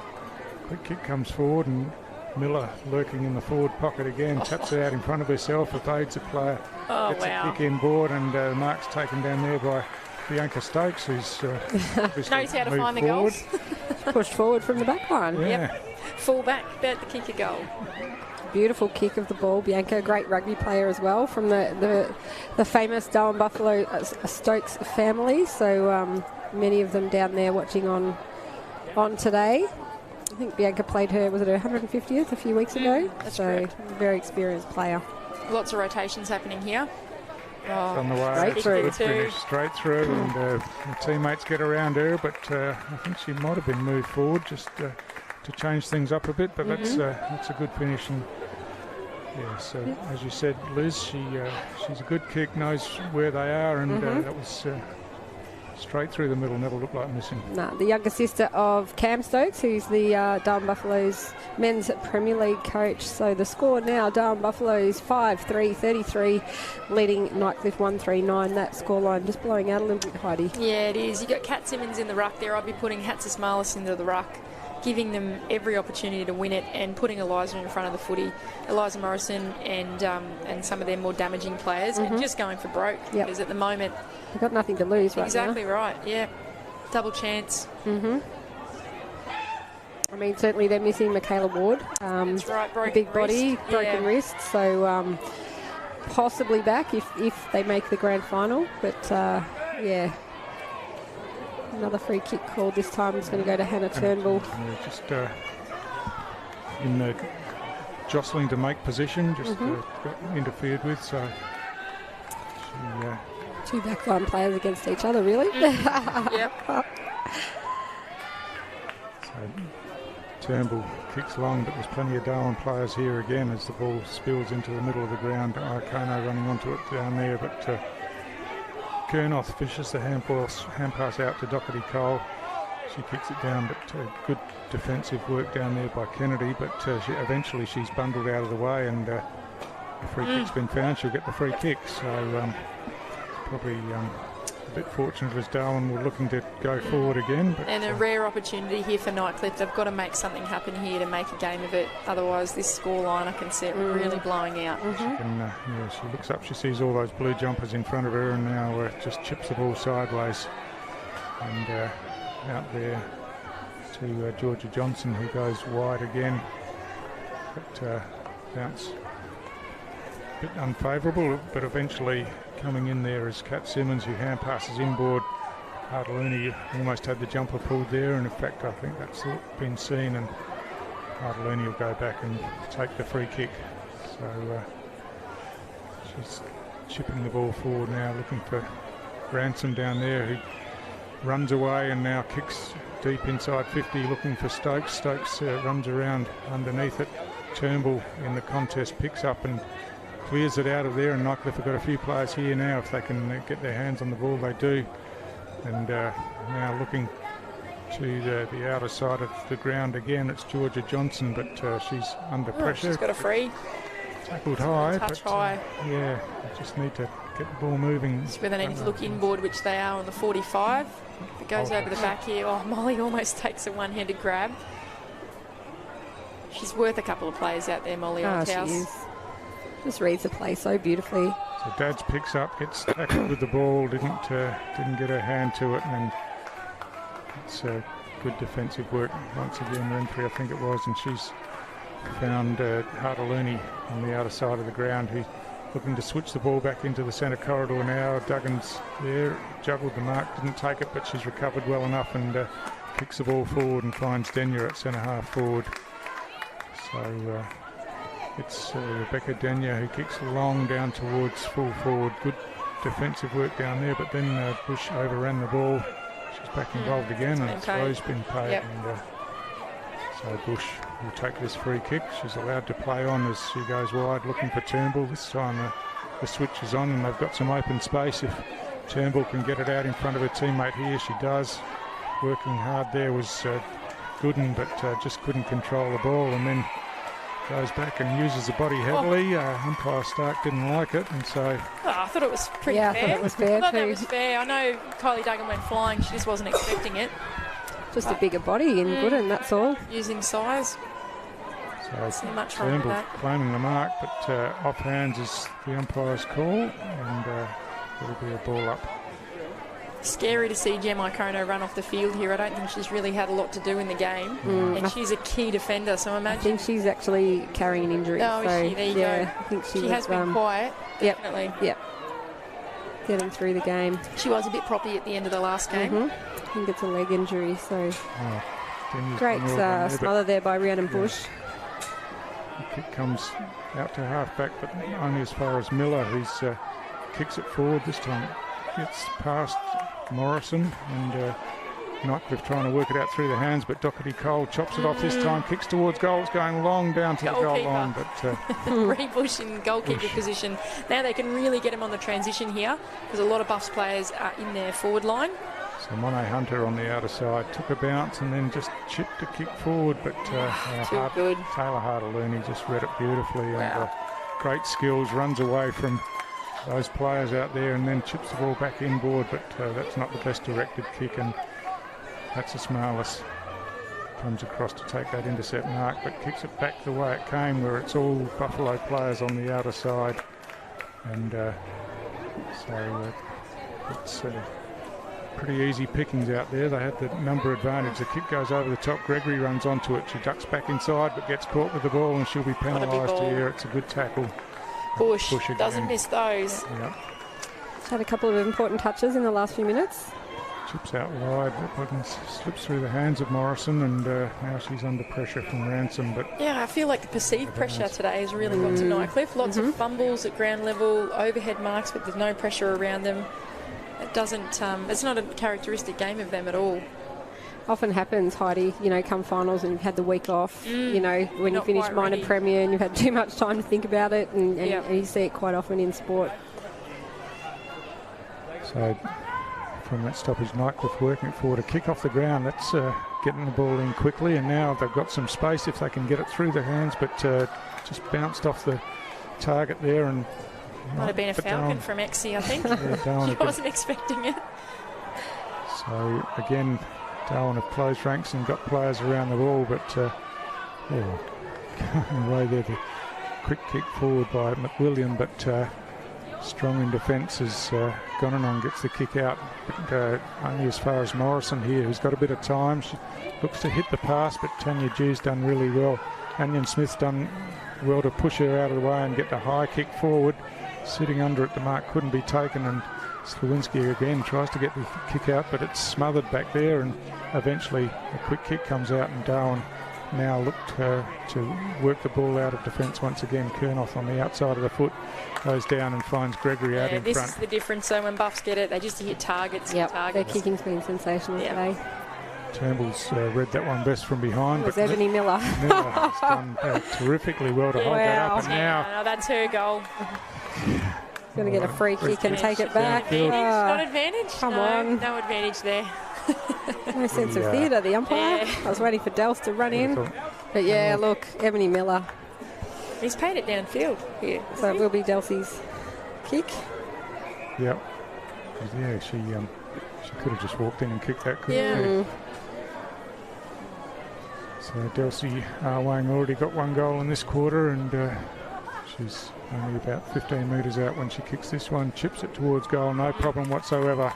[SPEAKER 1] Quick kick comes forward, and Miller lurking in the forward pocket again, taps it out in front of herself, evades a player, gets a kick inboard, and the mark's taken down there by Bianca Stokes, who's
[SPEAKER 12] knows how to find the goals.
[SPEAKER 9] Pushed forward from the back line.
[SPEAKER 12] Full back, about to kick a goal.
[SPEAKER 9] Beautiful kick of the ball. Bianca, a great rugby player as well, from the famous Darwin Buffalo Stokes family. So many of them down there watching on today. I think Bianca played her 150th a few weeks ago?
[SPEAKER 12] That's
[SPEAKER 9] so
[SPEAKER 12] correct.
[SPEAKER 9] Very experienced player.
[SPEAKER 12] Lots of rotations happening here.
[SPEAKER 1] On the way, straight through, and her teammates get around her, but I think she might have been moved forward just to change things up a bit, but that's a good finish. And so as you said, Liz, she's a good kick, knows where they are, and that was straight through the middle, never looked like missing.
[SPEAKER 9] No, the younger sister of Cam Stokes, who's the Darwin Buffaloes men's Premier League coach. So the score now, Darwin Buffaloes 5-3-33, leading Nightcliff 1-3-9. That scoreline just blowing out a little bit, Heidi.
[SPEAKER 12] Yeah, it is. You've got Kat Simmons in the ruck there. I'll be putting Hatzismalis into the ruck, giving them every opportunity to win it, and putting Eliza in front of the footy, Eliza Morrison and some of their more damaging players, and just going for broke, because at the moment
[SPEAKER 9] they've got nothing to lose right now.
[SPEAKER 12] Exactly right, yeah. Double chance.
[SPEAKER 9] I mean, certainly they're missing Michaela Ward.
[SPEAKER 12] That's right, broken
[SPEAKER 9] big body,
[SPEAKER 12] wrist.
[SPEAKER 9] broken wrist, so possibly back if they make the grand final, but another free kick called this time. It's going to go to Hannah Turnbull.
[SPEAKER 1] Just in the jostling to make position, just got interfered with. So
[SPEAKER 9] two backline players against each other, really.
[SPEAKER 12] Yep.
[SPEAKER 1] So Turnbull kicks long, but there's plenty of Darwin players here again as the ball spills into the middle of the ground. Iakono running onto it down there, but Kernoth fishes the hand pass out to Doherty Cole. She kicks it down, but good defensive work down there by Kennedy, but eventually she's bundled out of the way, and the free kick's been found. She'll get the free kick, so probably a bit fortunate as Darwin were looking to go forward again. But,
[SPEAKER 12] and a rare opportunity here for Nightcliff. They've got to make something happen here to make a game of it. Otherwise, this scoreline I can see it really blowing out.
[SPEAKER 1] She looks up, she sees all those blue jumpers in front of her, and now just chips the ball sideways. And out there to Georgia Johnson, who goes wide again. But bounce a bit unfavourable, but eventually coming in there is Kat Simmons, who hand passes inboard Hartalooni almost had the jumper pulled there, and in fact I think that's been seen, and Hartalooni will go back and take the free kick. So she's chipping the ball forward now, looking for Ransom down there, who runs away and now kicks deep inside 50, looking for Stokes. Stokes runs around underneath it. Turnbull in the contest picks up and clears it out of there, and Nightcliff have got a few players here now. If they can get their hands on the ball, they do. And now looking to the outer side of the ground again, it's Georgia Johnson, but she's under pressure.
[SPEAKER 12] She's got a free.
[SPEAKER 1] Tackled high.
[SPEAKER 12] Touch high.
[SPEAKER 1] Yeah, they just need to get the ball moving.
[SPEAKER 12] It's where they need to look inboard, which they are on the 45. If it goes over the back here, Molly almost takes a one-handed grab. She's worth a couple of players out there, Molly Althouse.
[SPEAKER 9] She is. Just reads the play so beautifully.
[SPEAKER 1] So Dads picks up, gets tackled with the ball, didn't get her hand to it, and it's good defensive work once again. Renfrey, I think it was, and she's found Hartalooni on the outer side of the ground, who's looking to switch the ball back into the centre corridor now. Duggan's there, juggled the mark, didn't take it, but she's recovered well enough and kicks the ball forward and finds Denyer at centre half forward. So it's Rebecca Denyer who kicks long down towards full forward. Good defensive work down there, but then Bush overran the ball. She's back involved again, and throw's been paid.
[SPEAKER 12] Yep.
[SPEAKER 1] And so Bush will take this free kick. She's allowed to play on as she goes wide, looking for Turnbull. This time the switch is on, and they've got some open space. If Turnbull can get it out in front of her teammate here, she does. Working hard there was Gooden, but just couldn't control the ball, and then goes back and uses the body heavily. Umpire Stark didn't like it, and so...
[SPEAKER 12] I thought it was pretty fair.
[SPEAKER 9] I thought it was fair
[SPEAKER 12] I thought
[SPEAKER 9] too.
[SPEAKER 12] that was fair. I know Kylie Duggan went flying. She just wasn't expecting it.
[SPEAKER 9] Just a bigger body in Gooden, that's all.
[SPEAKER 12] Using size.
[SPEAKER 1] So
[SPEAKER 12] See much wrong with
[SPEAKER 1] Turnbull
[SPEAKER 12] that.
[SPEAKER 1] claiming the mark, but off hands is the umpire's call, and it'll be a ball up.
[SPEAKER 12] Scary to see Gem Icono run off the field here. I don't think she's really had a lot to do in the game. And she's a key defender, so imagine...
[SPEAKER 9] I think she's actually carrying an injury.
[SPEAKER 12] Oh,
[SPEAKER 9] so,
[SPEAKER 12] is she? There you go.
[SPEAKER 9] I think she
[SPEAKER 12] has been quiet, definitely.
[SPEAKER 9] Yep. Getting through the game.
[SPEAKER 12] She was a bit proppy at the end of the last game.
[SPEAKER 9] I think it's a leg injury, so...
[SPEAKER 1] Denny's
[SPEAKER 9] Great
[SPEAKER 1] been well done there,
[SPEAKER 9] smother there by Rhiannon Bush.
[SPEAKER 1] The kick comes out to half-back, but only as far as Miller, who's kicks it forward. This time gets past Morrison, and Nightcliff trying to work it out through the hands, but Doherty Cole chops it off this time, kicks towards goal. It's going long down to the goal line, but...
[SPEAKER 12] Ree Bush in goalkeeper position. Now they can really get him on the transition here, because a lot of Buffs players are in their forward line.
[SPEAKER 1] So Monet Hunter on the outer side took a bounce and then just chipped a kick forward, but
[SPEAKER 12] good.
[SPEAKER 1] Taylor Hartalooni just read it beautifully.
[SPEAKER 12] Wow.
[SPEAKER 1] And great skills, runs away from those players out there and then chips the ball back inboard, but that's not the best directed kick, and that's a Smarless. Comes across to take that intercept mark, but kicks it back the way it came, where it's all Buffalo players on the outer side. And so it's pretty easy pickings out there. They had the number advantage. The kick goes over the top. Gregory runs onto it. She ducks back inside, but gets caught with the ball, and she'll be penalised here. It's a good tackle.
[SPEAKER 12] Bush doesn't miss those.
[SPEAKER 1] Yeah.
[SPEAKER 9] She's had a couple of important touches in the last few minutes.
[SPEAKER 1] Chips out wide, but slips through the hands of Morrison, and now she's under pressure from Ransom. But
[SPEAKER 12] yeah, I feel like the perceived pressure today has really got to Nightcliff. Lots of fumbles at ground level, overhead marks, but there's no pressure around them. It doesn't. It's not a characteristic game of them at all.
[SPEAKER 9] Often happens, Heidi, come finals and you've had the week off, when you finish minor premier and you've had too much time to think about it, and you see it quite often in sport.
[SPEAKER 1] So from that stoppage, Nightcliff working it forward, a kick off the ground, that's getting the ball in quickly, and now they've got some space if they can get it through their hands, but just bounced off the target there, and
[SPEAKER 12] might have been a falcon from Exie, I think.
[SPEAKER 1] Darwin
[SPEAKER 12] He wasn't expecting it.
[SPEAKER 1] So again, Darwin have closed ranks and got players around the ball, but going away there, the quick kick forward by McWilliam, but strong in defence as Gonanon gets the kick out, but only as far as Morrison here, who's got a bit of time. She looks to hit the pass, but Tanya Dew's done really well. Anion Smith's done well to push her out of the way and get the high kick forward. Sitting under it, the mark couldn't be taken, and Slawinski again tries to get the kick out, but it's smothered back there, and eventually a quick kick comes out, and Darwin now looked to work the ball out of defence once again. Kernoth on the outside of the foot goes down and finds Gregory out in front.
[SPEAKER 12] This is the difference. So when Buffs get it, they just hit targets.
[SPEAKER 9] Yep, their kicking's been sensational today.
[SPEAKER 1] Turnbull's read that one best from behind.
[SPEAKER 9] It was Ebony Miller.
[SPEAKER 1] Miller has done terrifically well to hold that up. And now
[SPEAKER 12] that's her goal.
[SPEAKER 9] He's going to get a free kick and take it back.
[SPEAKER 12] Not advantage.
[SPEAKER 9] Come on.
[SPEAKER 12] No advantage there.
[SPEAKER 9] No sense of theatre, the umpire. I was waiting for Dels to run in. But yeah, look, Ebony Miller.
[SPEAKER 12] He's paid it downfield here.
[SPEAKER 9] So it will be Delsie's kick.
[SPEAKER 1] Yep. Yeah, she could have just walked in and kicked that, couldn't she?
[SPEAKER 9] Yeah.
[SPEAKER 1] So Delcy Wang already got one goal in this quarter, and she's only about 15 metres out when she kicks this one. Chips it towards goal, no problem whatsoever.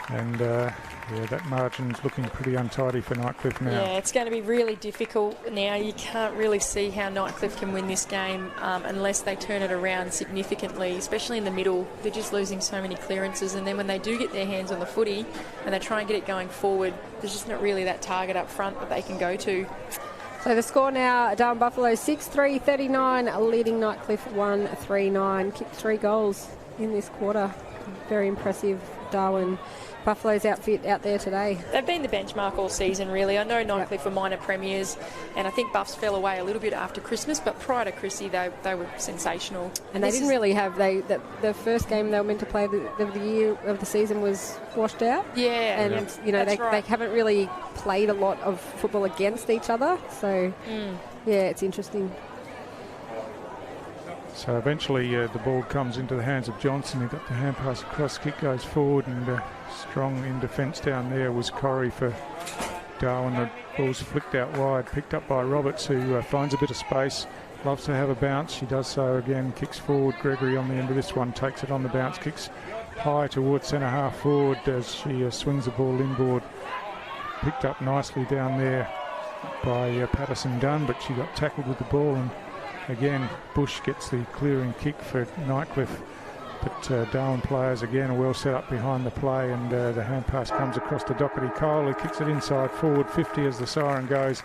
[SPEAKER 1] And yeah, that margin's looking pretty untidy for Nightcliff now.
[SPEAKER 12] Yeah, it's going to be really difficult now. You can't really see how Nightcliff can win this game unless they turn it around significantly, especially in the middle. They're just losing so many clearances, and then when they do get their hands on the footy and they try and get it going forward, there's just not really that target up front that they can go to.
[SPEAKER 9] So the score now, Darwin Buffalo 6-3-39, leading Nightcliff 1-3-9. Kicked 3 goals in this quarter. Very impressive, Darwin. Buffalo's outfit out there today.
[SPEAKER 12] They've been the benchmark all season, really. I know Nightcliff were minor premiers, and I think Buffs fell away a little bit after Christmas, but prior to Chrissy, they were sensational.
[SPEAKER 9] And they didn't really have, the first game they were meant to play of the year of the season was washed out.
[SPEAKER 12] Yeah.
[SPEAKER 9] And, you know, they haven't really played a lot of football against each other. So, yeah, it's interesting.
[SPEAKER 1] So eventually the ball comes into the hands of Johnson. He got the hand pass across, kick goes forward, and strong in defence down there was Corrie for Darwin. The ball's flicked out wide, picked up by Roberts, who finds a bit of space, loves to have a bounce. She does so again, kicks forward. Gregory on the end of this one takes it on the bounce, kicks high towards centre half forward as she swings the ball inboard. Picked up nicely down there by Patterson Dunn, but she got tackled with the ball, and again, Bush gets the clearing kick for Nightcliff, but Darwin players again are well set up behind the play, and the hand pass comes across to Doherty Cole, who kicks it inside forward 50 as the siren goes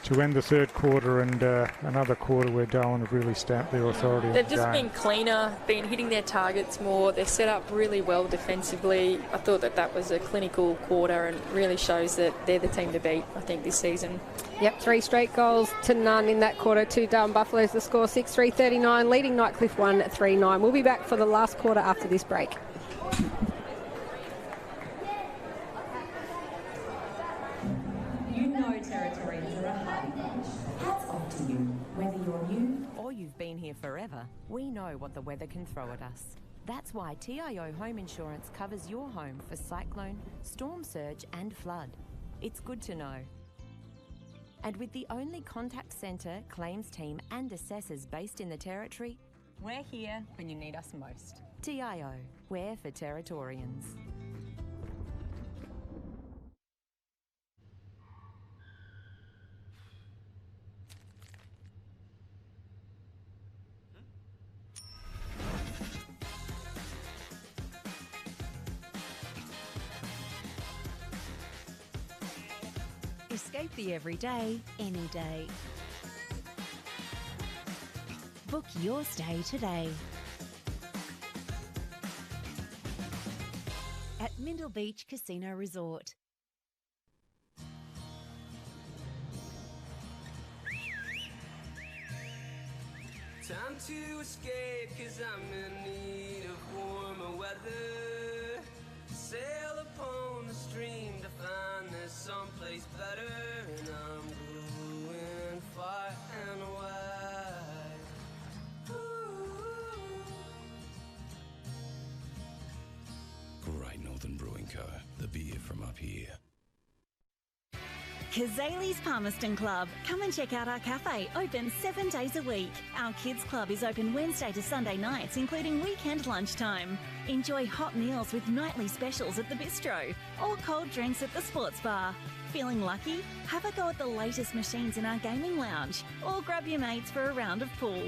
[SPEAKER 1] to end the third quarter, and another quarter where Darwin have really stamped their authority.
[SPEAKER 12] They've just been cleaner, been hitting their targets more. They're set up really well defensively. I thought that was a clinical quarter and really shows that they're the team to beat, I think, this season.
[SPEAKER 9] Yep, 3 straight goals to none in that quarter. 2 Darwin Buffaloes, the score 6-3-39, leading Nightcliff 1-3-9. We'll be back for the last quarter after this break.
[SPEAKER 4] You know Territorians are a hardy bunch. Hats off to you. Whether you're new or you've been here forever, we know what the weather can throw at us. That's why TIO Home Insurance covers your home for cyclone, storm surge and flood. It's good to know. And with the only contact centre, claims team and assessors based in the Territory, we're here when you need us most. TIO, we're for Territorians.
[SPEAKER 5] Escape the everyday, any day. Book your stay today at Mindle Beach Casino Resort.
[SPEAKER 6] Time to escape, 'cause I'm in need of warmer weather. Sail upon the stream to find there's someplace better, and I'm going far and wide.
[SPEAKER 25] Great Northern Brewing Co. The beer from up here.
[SPEAKER 14] Kazali's Palmerston Club. Come and check out our cafe, open 7 days a week. Our kids club is open Wednesday to Sunday nights, including weekend lunchtime. Enjoy hot meals with nightly specials at the bistro or cold drinks at the sports bar. Feeling lucky? Have a go at the latest machines in our gaming lounge, or grab your mates for a round of pool.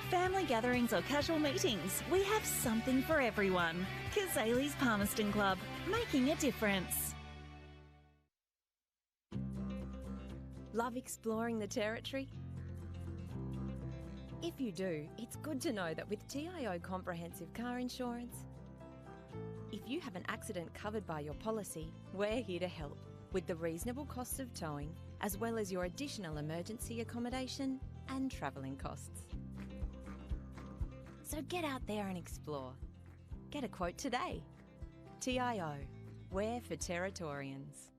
[SPEAKER 14] Family gatherings or casual meetings, we have something for everyone. Kazali's Palmerston Club, making a difference.
[SPEAKER 4] Love exploring the territory? If you do, it's good to know that with TIO Comprehensive Car Insurance, if you have an accident covered by your policy, we're here to help with the reasonable costs of towing, as well as your additional emergency accommodation and travelling costs. So get out there and explore. Get a quote today. TIO, we're for Territorians.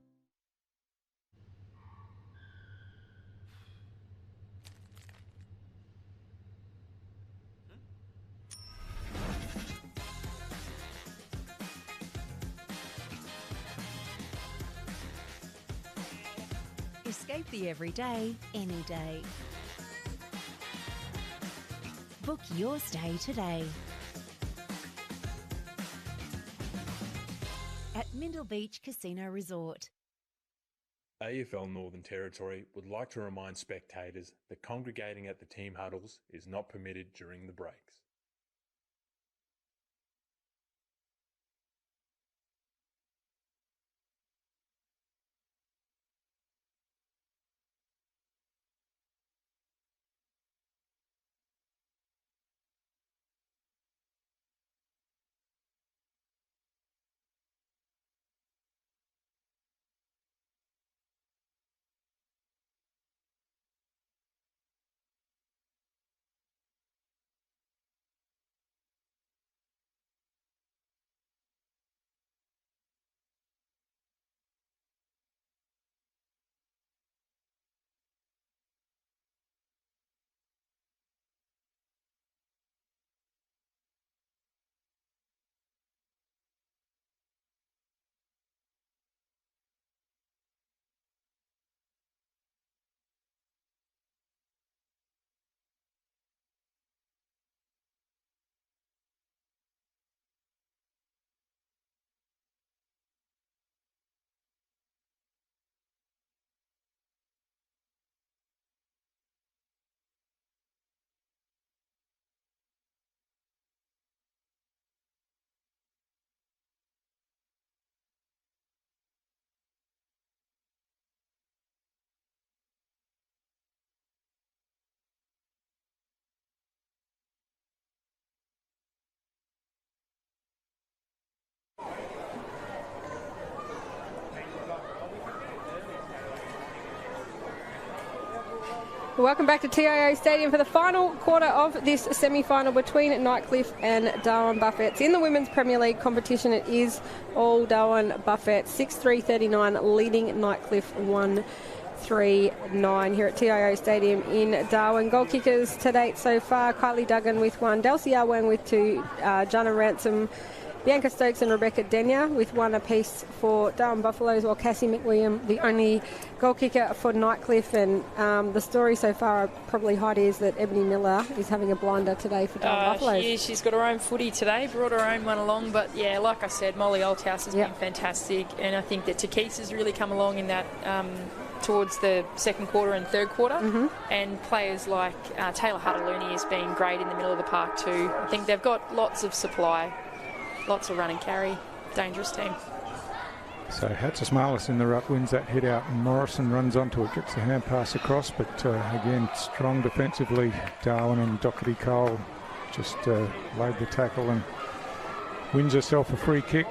[SPEAKER 5] Escape the everyday, any day. Book your stay today. At Mindle Beach Casino Resort.
[SPEAKER 28] AFL Northern Territory would like to remind spectators that congregating at the team huddles is not permitted during the breaks.
[SPEAKER 9] Welcome back to TIO Stadium for the final quarter of this semi-final between Nightcliff and Darwin Buffets. In the Women's Premier League competition, it is all Darwin Buffets, 6-3-39, leading Nightcliff 1-3-9 here at TIO Stadium in Darwin. Goal kickers to date so far, Kylie Duggan with 1, Delcy Arwang with 2, Jana Ransom, Bianca Stokes and Rebecca Denya with 1 apiece for Darwin Buffaloes, while Cassie McWilliam, the only goal kicker for Nightcliff. And the story so far, probably Heidi, is that Ebony Miller is having a blinder today for Darwin Buffaloes.
[SPEAKER 12] She is. She's got her own footy today, brought her own one along. But yeah, like I said, Molly Althouse has been fantastic. And I think that Takis has really come along in that towards the second quarter and third quarter. And players like Taylor Huddalooney has been great in the middle of the park too. I think they've got lots of supply. Lots of run and carry. Dangerous team.
[SPEAKER 1] So Hatzis-Marlis in the ruck wins that hit out, and Morrison runs onto it, gets the hand pass across, but again, strong defensively. Darwin and Doherty Cole just laid the tackle and wins herself a free kick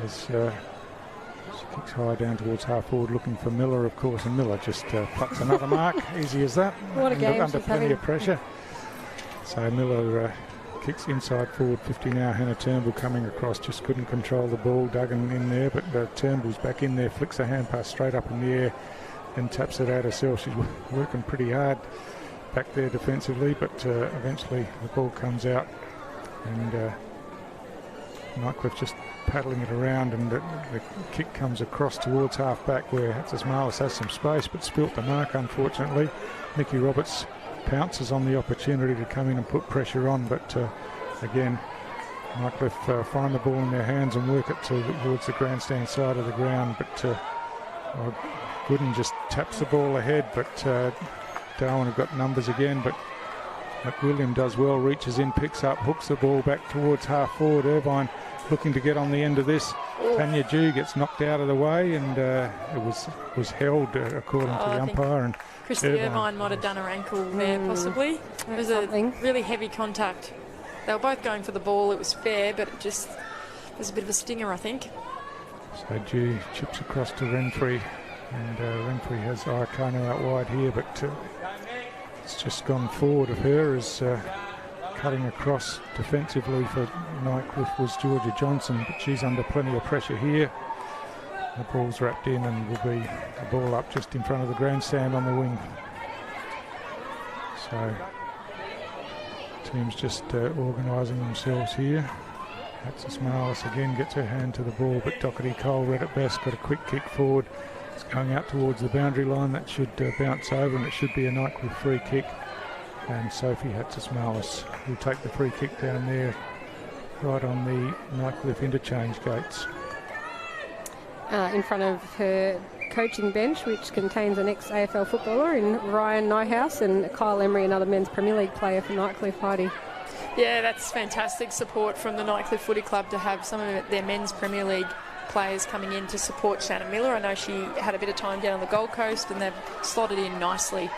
[SPEAKER 1] as she kicks high down towards half forward, looking for Miller, of course, and Miller just plucks another mark. Easy as that.
[SPEAKER 9] What a game
[SPEAKER 1] under
[SPEAKER 9] she's
[SPEAKER 1] plenty
[SPEAKER 9] having.
[SPEAKER 1] of pressure. So Miller kicks inside forward 50 now. Hannah Turnbull coming across, just couldn't control the ball. Duggan in there, but Turnbull's back in there, flicks a hand pass straight up in the air and taps it out herself. She's working pretty hard back there defensively, but eventually the ball comes out and Nightcliff just paddling it around, and the kick comes across towards half back where Hatzis-Marlis has some space but spilt the mark, unfortunately. Nikki Roberts pounces on the opportunity to come in and put pressure on, but again, Nightcliff find the ball in their hands and work it towards the grandstand side of the ground, but Gooden just taps the ball ahead, but Darwin have got numbers again, but McWilliam does well, reaches in, picks up, hooks the ball back towards half forward. Irvine looking to get on the end of this. Tanya Jew gets knocked out of the way, and it was held according to the umpire. And
[SPEAKER 12] Christy Irvine might have done her ankle there, possibly. It was a really heavy contact. They were both going for the ball. It was fair, but it was a bit of a stinger, I think.
[SPEAKER 1] So Jew chips across to Renfrey, and Renfrey has Iacono out wide here, but it's just gone forward of her as cutting across defensively for Nightcliff was Georgia Johnson, but she's under plenty of pressure here. The ball's wrapped in and will be a ball up just in front of the grandstand on the wing. So teams just organising themselves here. Hatzis-Marlis again gets her hand to the ball, but Doherty Cole read it best, got a quick kick forward. It's going out towards the boundary line. That should bounce over, and it should be a Nightcliff free kick. And Sophie Hatzis-Marlis will take the free kick down there, right on the Nightcliff interchange gates.
[SPEAKER 9] In front of her coaching bench, which contains an ex-AFL footballer in Ryan Nyhouse and Kyle Emery, another men's Premier League player for Nightcliff. Heidi.
[SPEAKER 12] Yeah, that's fantastic support from the Nightcliff Footy Club to have some of their men's Premier League players coming in to support Shannon Miller. I know she had a bit of time down on the Gold Coast, and they've slotted in nicely.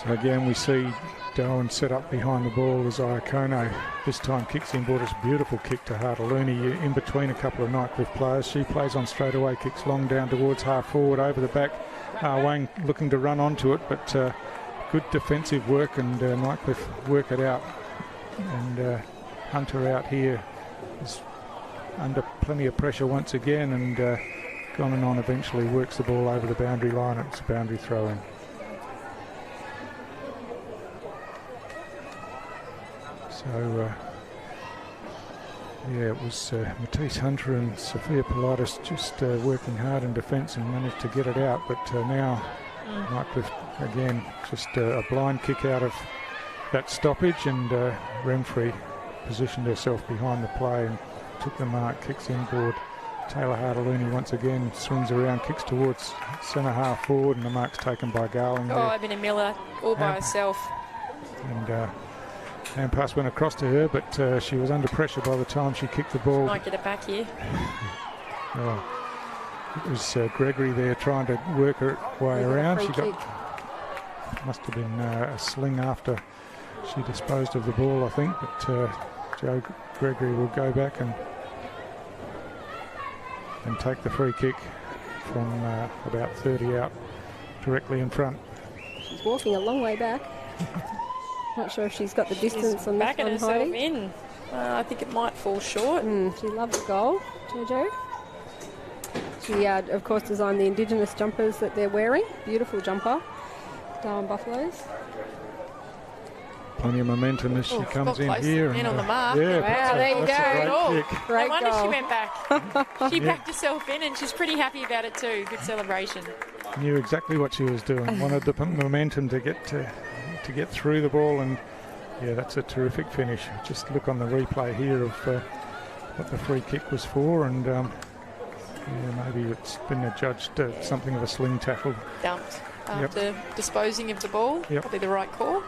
[SPEAKER 1] So again, we see Darwin set up behind the ball as Iacono this time kicks in, brought us a beautiful kick to Hartalooni in between a couple of Nightcliff players. She plays on straight away, kicks long down towards half forward over the back. Wang looking to run onto it, but good defensive work, and Nightcliff work it out. And Hunter out here is under plenty of pressure once again, and gone and on eventually works the ball over the boundary line. It's a boundary throw in. So, yeah, it was Matisse Hunter and Sophia Politis just working hard in defence and managed to get it out. But now Nightcliff, again, just a blind kick out of that stoppage, and Renfrey positioned herself behind the play and took the mark, kicks inboard. Taylor Hartalooni once again swings around, kicks towards centre half forward, and the mark's taken by Garling.
[SPEAKER 12] Ebony Miller all by herself.
[SPEAKER 1] And hand pass went across to her, but she was under pressure by the time she kicked the ball.
[SPEAKER 12] Might get it back here.
[SPEAKER 1] It was Gregory there trying to work her way around. She must have been a sling after she disposed of the ball, I think. But Joe Gregory will go back and take the free kick from about 30 out, directly in front.
[SPEAKER 9] She's walking a long way back. Not sure if she's got the distance on
[SPEAKER 12] backing
[SPEAKER 9] this one,
[SPEAKER 12] herself
[SPEAKER 9] Heidi.
[SPEAKER 12] in. I think it might fall short.
[SPEAKER 9] She loves the goal, Jojo. She, of course, designed the Indigenous jumpers that they're wearing. Beautiful jumper. Darwin Buffaloes.
[SPEAKER 1] Plenty of momentum as she comes in here.
[SPEAKER 12] In on the mark.
[SPEAKER 1] Yeah,
[SPEAKER 9] wow, there you go.
[SPEAKER 12] No wonder she went back. She backed herself in, and she's pretty happy about it too. Good celebration.
[SPEAKER 1] Knew exactly what she was doing. Wanted the momentum to get through the ball, and yeah, that's a terrific finish. Just look on the replay here of what the free kick was for, and yeah, maybe it's been adjudged something of a sling tackle.
[SPEAKER 12] Dumped after disposing of the ball. Probably the right call.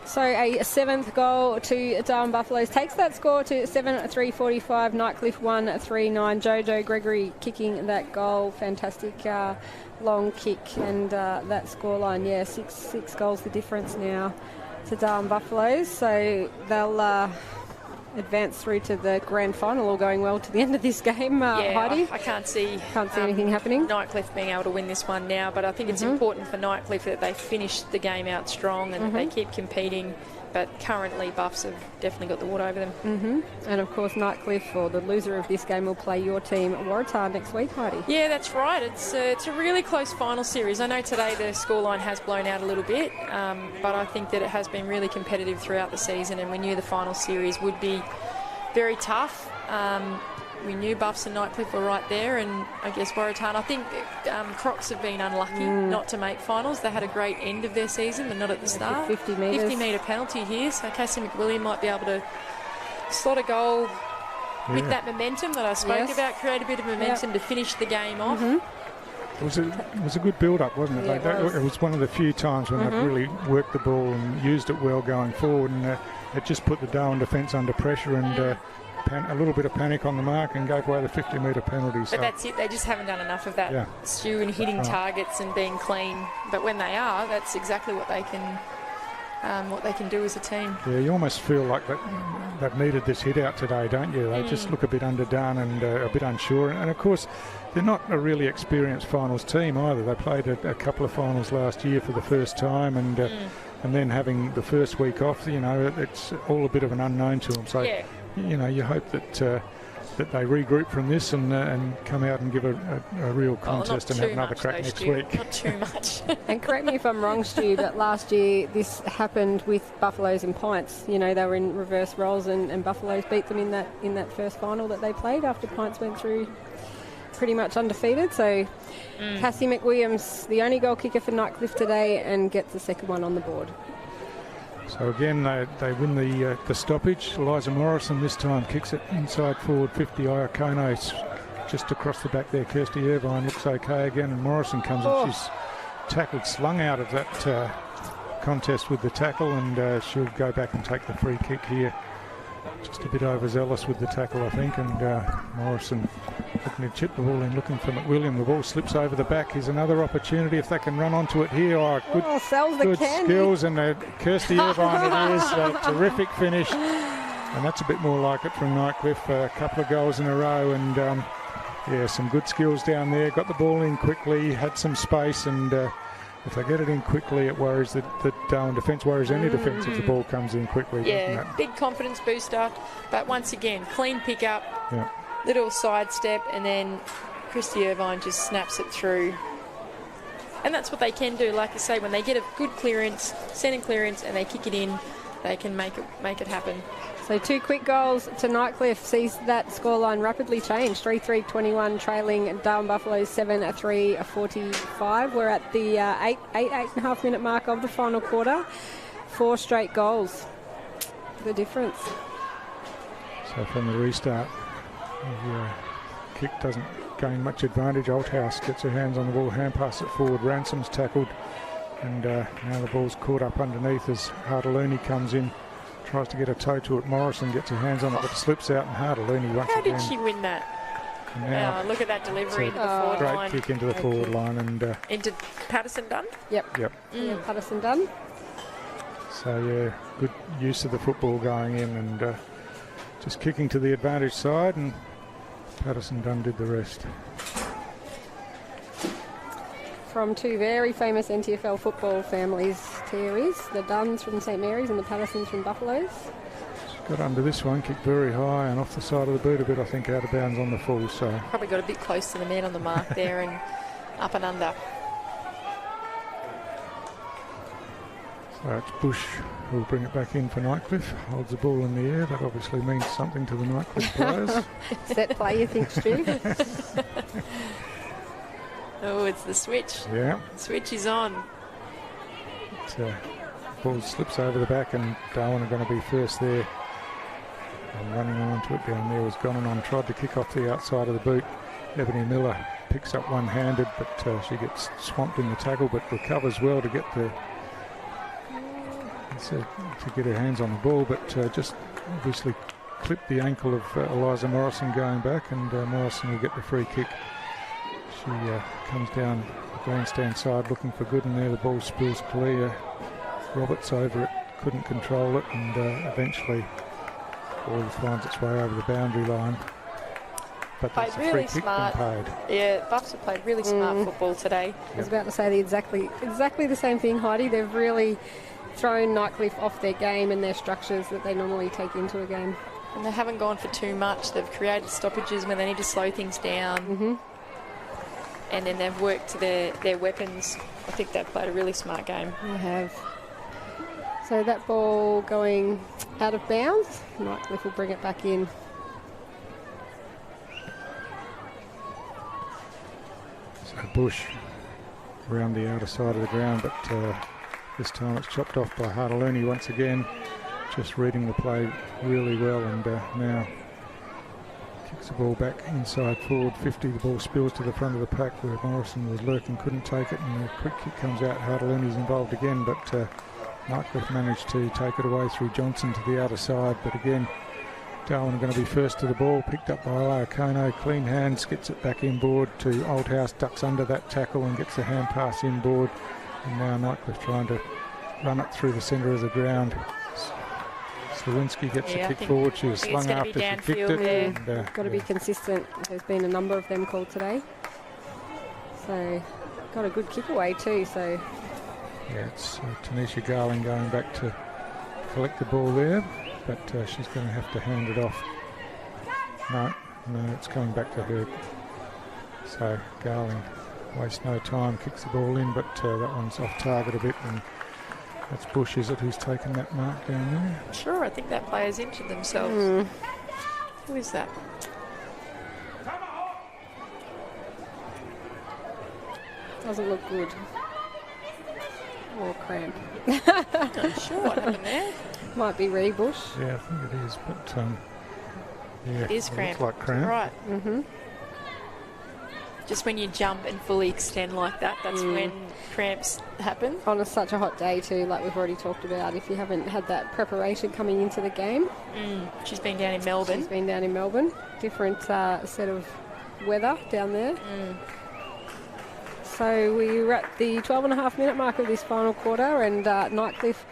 [SPEAKER 9] So a seventh goal to Darwin Buffaloes takes that score to 7-3-45. Nightcliff 1-3-9. Jojo Gregory kicking that goal. Fantastic long kick, and that scoreline, yeah, six goals the difference now to Darwin Buffaloes. So they'll advance through to the grand final, all going well to the end of this game. Heidi?
[SPEAKER 12] I can't see
[SPEAKER 9] anything happening.
[SPEAKER 12] Nightcliff being able to win this one now, but I think it's important for Nightcliff that they finish the game out strong and that they keep competing. But currently, Buffs have definitely got the water over them.
[SPEAKER 9] And of course, Nightcliff, or the loser of this game, will play your team, Waratah, next week, Heidi.
[SPEAKER 12] Yeah, that's right. It's a really close final series. I know today the scoreline has blown out a little bit, but I think that it has been really competitive throughout the season, and we knew the final series would be very tough. We knew Buffs and Nightcliff were right there, and I guess Waratah. I think Crocs have been unlucky not to make finals. They had a great end of their season, but not at the start.
[SPEAKER 9] 50 metres.
[SPEAKER 12] 50-metre penalty here, so Cassie McWilliam might be able to slot a goal with that momentum that I spoke about, create a bit of momentum to finish the game off.
[SPEAKER 1] It was a good build-up, wasn't it?
[SPEAKER 9] Yeah,
[SPEAKER 1] it was one of the few times when they've really worked the ball and used it well going forward, and it just put the Darwin defence under pressure and a little bit of panic on the mark and gave away the 50-metre penalty.
[SPEAKER 12] But that's it. They just haven't done enough of that, Stu, and hitting targets and being clean. But when they are, that's exactly what they can do as a team.
[SPEAKER 1] Yeah, you almost feel like they've needed this hit out today, don't you? They just look a bit underdone and a bit unsure. And of course, they're not a really experienced finals team either. They played a couple of finals last year for the first time, and then having the first week off, it's all a bit of an unknown to them. So, you hope that they regroup from this and come out and give a real contest and have another crack next week.
[SPEAKER 12] Not too much.
[SPEAKER 9] And correct me if I'm wrong, Stu, but last year this happened with Buffaloes and Pints. They were in reverse roles, and Buffaloes beat them in that first final that they played after Pints went through pretty much undefeated. So Cassie McWilliams, the only goal kicker for Nightcliff today, and gets the second one on the board.
[SPEAKER 1] So again, they win the stoppage. Eliza Morrison this time kicks it inside forward 50. Iacono's just across the back there. Kirsty Irvine looks okay again, and Morrison comes in. She's tackled, slung out of that contest with the tackle, and she'll go back and take the free kick here. Just a bit overzealous with the tackle, I think, and Morrison looking to chip the ball in, looking for McWilliam. The ball slips over the back. Here's another opportunity if they can run onto it here. Good skills, and Kirsty Irvine it is. A terrific finish, and that's a bit more like it from Nightcliff. A couple of goals in a row, and some good skills down there. Got the ball in quickly, had some space, and if they get it in quickly, it worries that Darwin defence worries any defence if the ball comes in quickly.
[SPEAKER 12] Yeah, big confidence booster. But once again, clean pickup, little sidestep, and then Kirsty Irvine just snaps it through. And that's what they can do. Like I say, when they get a good clearance, centre clearance, and they kick it in, they can make it happen.
[SPEAKER 9] So 2 quick goals to Nightcliff sees that scoreline rapidly change. 3-3-21 trailing Darwin Buffaloes 7-3-45. We're at the 8.5 minute mark of the final quarter. 4 straight goals. The difference.
[SPEAKER 1] So from the restart, the kick doesn't gain much advantage. Althouse gets her hands on the ball, hand pass it forward. Ransom's tackled, and now the ball's caught up underneath as Hartalooni comes in. Tries to get a toe to it. Morrison gets her hands on it, but slips out, and Hartalooni once again.
[SPEAKER 12] How did she win that? Now, look at that delivery into the forward line.
[SPEAKER 1] Great kick into the forward line. And
[SPEAKER 12] into Patterson Dunn?
[SPEAKER 1] Yep.
[SPEAKER 9] Patterson Dunn.
[SPEAKER 1] So, good use of the football going in, and just kicking to the advantage side, and Patterson Dunn did the rest.
[SPEAKER 9] From 2 very famous NTFL football families, Terry's, the Dunns from St Mary's and the Pattersons from Buffaloes.
[SPEAKER 1] She's got under this one, kicked very high and off the side of the boot a bit, I think, out of bounds on the full. So
[SPEAKER 12] probably got a bit close to the man on the mark there and up and under.
[SPEAKER 1] So it's Bush who'll bring it back in for Nightcliff. Holds the ball in the air. That obviously means something to the Nightcliff players.
[SPEAKER 9] Set play, you think, Stu?
[SPEAKER 12] Oh, it's the switch.
[SPEAKER 1] Yeah.
[SPEAKER 12] The switch is on.
[SPEAKER 1] Ball slips over the back, and Darwin are going to be first there. And running onto it down there was Gonanon. Tried to kick off the outside of the boot. Ebony Miller picks up one-handed, but she gets swamped in the tackle, but recovers well to get to get her hands on the ball, but just obviously clipped the ankle of Eliza Morrison going back, and Morrison will get the free kick. She comes down the grandstand side looking for good, and there the ball spills clear. Roberts over it, couldn't control it, and eventually the ball finds its way over the boundary line. But that's a free kick been paid.
[SPEAKER 12] Yeah, Buffs have played really smart football today.
[SPEAKER 9] I was about to say exactly the same thing, Heidi. They've really thrown Nightcliff off their game and their structures that they normally take into a game.
[SPEAKER 12] And they haven't gone for too much. They've created stoppages when they need to slow things down. And then they've worked to their weapons. I think they've played a really smart game.
[SPEAKER 9] They have. So that ball going out of bounds. Nightcliff will bring it back in.
[SPEAKER 1] So Bush around the outer side of the ground, but this time it's chopped off by Hartalooni once again. Just reading the play really well, and now Kicks the ball back inside forward 50. The ball spills to the front of the pack where Morrison was lurking, couldn't take it, and a quick kick comes out. Hardelini's involved again, but Nightcliff managed to take it away through Johnson to the outer side. But again, Darwin are going to be first to the ball, picked up by Olaokono. Clean hands, gets it back inboard to Oldhouse, ducks under that tackle and gets the hand pass inboard. And now Nightcliff trying to run it through the centre of the ground. Slawinski gets a kick forward. She was slung after she kicked it.
[SPEAKER 9] Got to be consistent. There's been a number of them called today. So got a good kick away too. So
[SPEAKER 1] yeah, it's Tanisha Garling going back to collect the ball there, but she's going to have to hand it off. No, it's coming back to her. So Garling wastes no time, kicks the ball in, but that one's off target a bit, and that's Bush, is it, who's taken that mark down there?
[SPEAKER 12] Sure, I think that player's injured themselves. Who is that?
[SPEAKER 9] Doesn't look good. Or cramp.
[SPEAKER 12] Not sure what happened there.
[SPEAKER 9] Might be Ree Bush.
[SPEAKER 1] Yeah, I think it is, but yeah,
[SPEAKER 12] it is cramp.
[SPEAKER 1] It looks like cramp.
[SPEAKER 12] Right. Just when you jump and fully extend like that, that's when cramps happen.
[SPEAKER 9] On such a hot day too, like we've already talked about, if you haven't had that preparation coming into the game.
[SPEAKER 12] She's been down in Melbourne.
[SPEAKER 9] Different set of weather down there. So we're at the 12.5 minute mark of this final quarter, and Nightcliff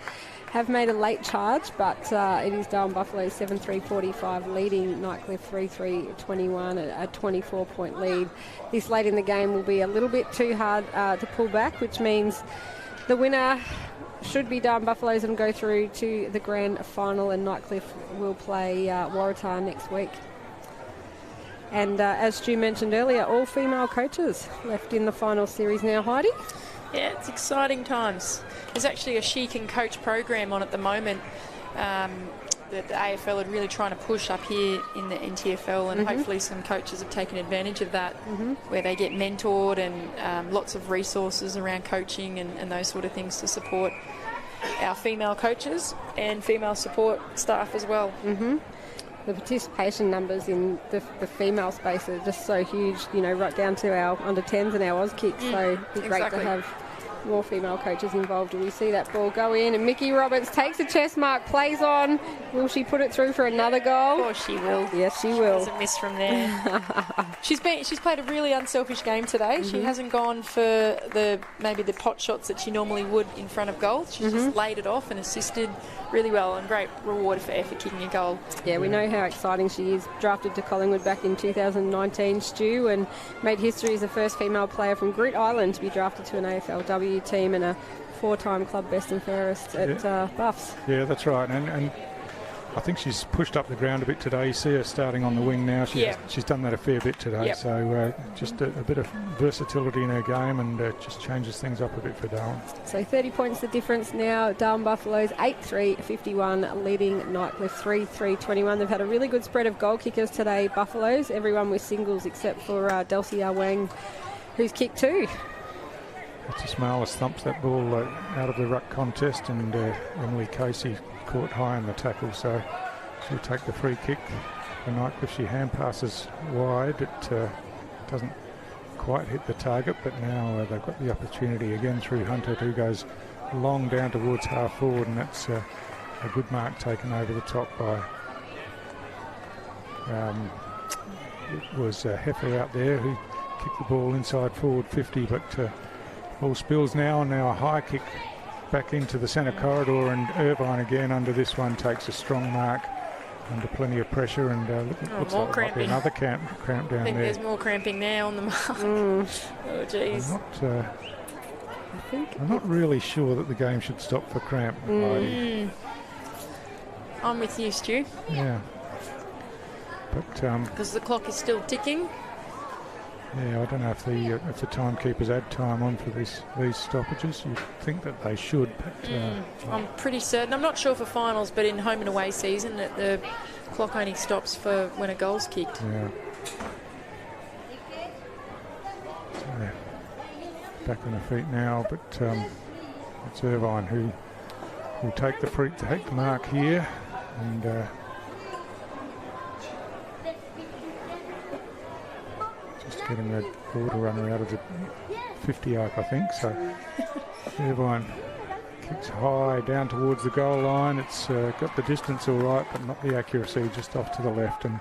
[SPEAKER 9] have made a late charge, but it is Darwin Buffalo 7-3-45 leading Nightcliff 3-3-21, a 24-point lead. This late in the game will be a little bit too hard to pull back, which means the winner should be Darwin Buffaloes and go through to the grand final, and Nightcliff will play Waratah next week. And as Stu mentioned earlier, all female coaches left in the final series now, Heidi.
[SPEAKER 12] Yeah, it's exciting times. There's actually a She Can Coach program on at the moment that the AFL are really trying to push up here in the NTFL, and hopefully some coaches have taken advantage of that, where they get mentored and lots of resources around coaching and those sort of things to support our female coaches and female support staff as well.
[SPEAKER 9] The participation numbers in the female space are just so huge, you know, right down to our under-10s and our Auskicks. So it'd be great to have more female coaches involved. And we see that ball go in, and Mickey Roberts takes a chest mark, plays on. Will she put it through for another goal?
[SPEAKER 12] Of course she will.
[SPEAKER 9] Yes, she will.
[SPEAKER 12] Doesn't miss from there. She's played a really unselfish game today. She hasn't gone for maybe the pot shots that she normally would in front of goal. She's just laid it off and assisted really well, and great reward for kicking a goal. Yeah,
[SPEAKER 9] we know how exciting she is. Drafted to Collingwood back in 2019, Stu, and made history as the first female player from Groote Island to be drafted to an AFLW team, and a 4-time club best and fairest at Buffs.
[SPEAKER 1] Yeah, that's right. And I think she's pushed up the ground a bit today. You see her starting on the wing now. She's done that a fair bit today. So just a bit of versatility in her game, and just changes things up a bit for Darwin.
[SPEAKER 9] So 30 points the difference now. Darwin Buffaloes 8-3-51 leading Nightcliff 3-3-21. They've had a really good spread of goal kickers today, Buffaloes. Everyone with singles except for Delcia Wang, who's kicked 2.
[SPEAKER 1] Smarless thumps that ball out of the ruck contest, and Emily Casey caught high in the tackle, so she'll take the free kick for Nightcliff. She hand passes wide. It doesn't quite hit the target, but now they've got the opportunity again through Hunter, who goes long down towards half forward, and that's a good mark taken over the top by it was Heffer out there who kicked the ball inside forward 50, but ball spills now, and now a high kick back into the centre corridor, and Irvine again under this one takes a strong mark under plenty of pressure, and looks like there might be another cramp down there.
[SPEAKER 12] I think there's more cramping now on the mark. Oh, jeez.
[SPEAKER 1] I'm not really sure that the game should stop for cramp.
[SPEAKER 12] I'm with you, Stu.
[SPEAKER 1] Yeah. But
[SPEAKER 12] because the clock is still ticking.
[SPEAKER 1] Yeah, I don't know if the timekeepers add time on for these stoppages. You'd think that they should, but
[SPEAKER 12] I'm pretty certain. I'm not sure for finals, but in home and away season, that the clock only stops for when a goal's kicked.
[SPEAKER 1] Yeah. So, back on her feet now, but it's Irvine who will take the mark here, and getting the border runner out of the 50 arc, I think. So Irvine kicks high down towards the goal line. It's got the distance all right, but not the accuracy, just off to the left. And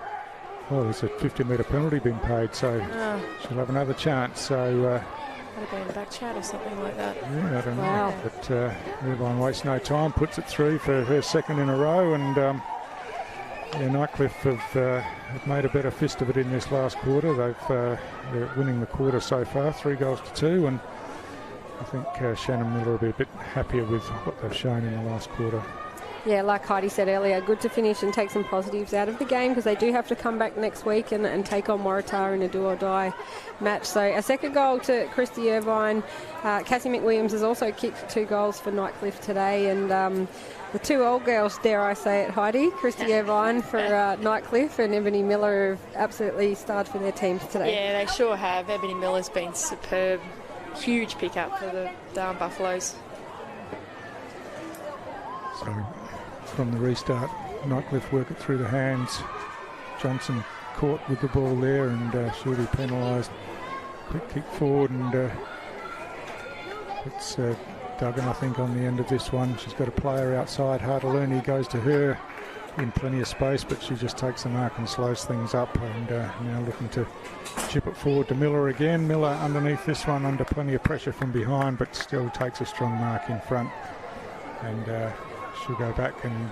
[SPEAKER 1] there's a 50-metre penalty being paid, so she'll have another chance. So
[SPEAKER 12] might have been a back chat or something like that.
[SPEAKER 1] Yeah, I don't know. But Irvine wastes no time, puts it through for her second in a row, and Nightcliff have made a better fist of it in this last quarter. They're winning the quarter so far, 3-2, and I think Shannon Miller will be a bit happier with what they've shown in the last quarter.
[SPEAKER 9] Yeah, like Heidi said earlier, good to finish and take some positives out of the game, because they do have to come back next week and take on Waratah in a do-or-die match. So a second goal to Christy Irvine. Cassie McWilliams has also kicked 2 goals for Nightcliff today, and the 2 old girls, dare I say it, Heidi, Christy Irvine for Nightcliff and Ebony Miller have absolutely starred for their teams today.
[SPEAKER 12] Yeah, they sure have. Ebony Miller's been superb. Huge pickup for the Darwin Buffaloes.
[SPEAKER 1] So from the restart, Nightcliff work it through the hands. Johnson caught with the ball there, and she'll be penalised. Quick kick forward, and it's Duggan, I think, on the end of this one. She's got a player outside. Hartaluni goes to her in plenty of space, but she just takes the mark and slows things up, and now looking to chip it forward to Miller again. Miller underneath this one, under plenty of pressure from behind, but still takes a strong mark in front, and she'll go back, and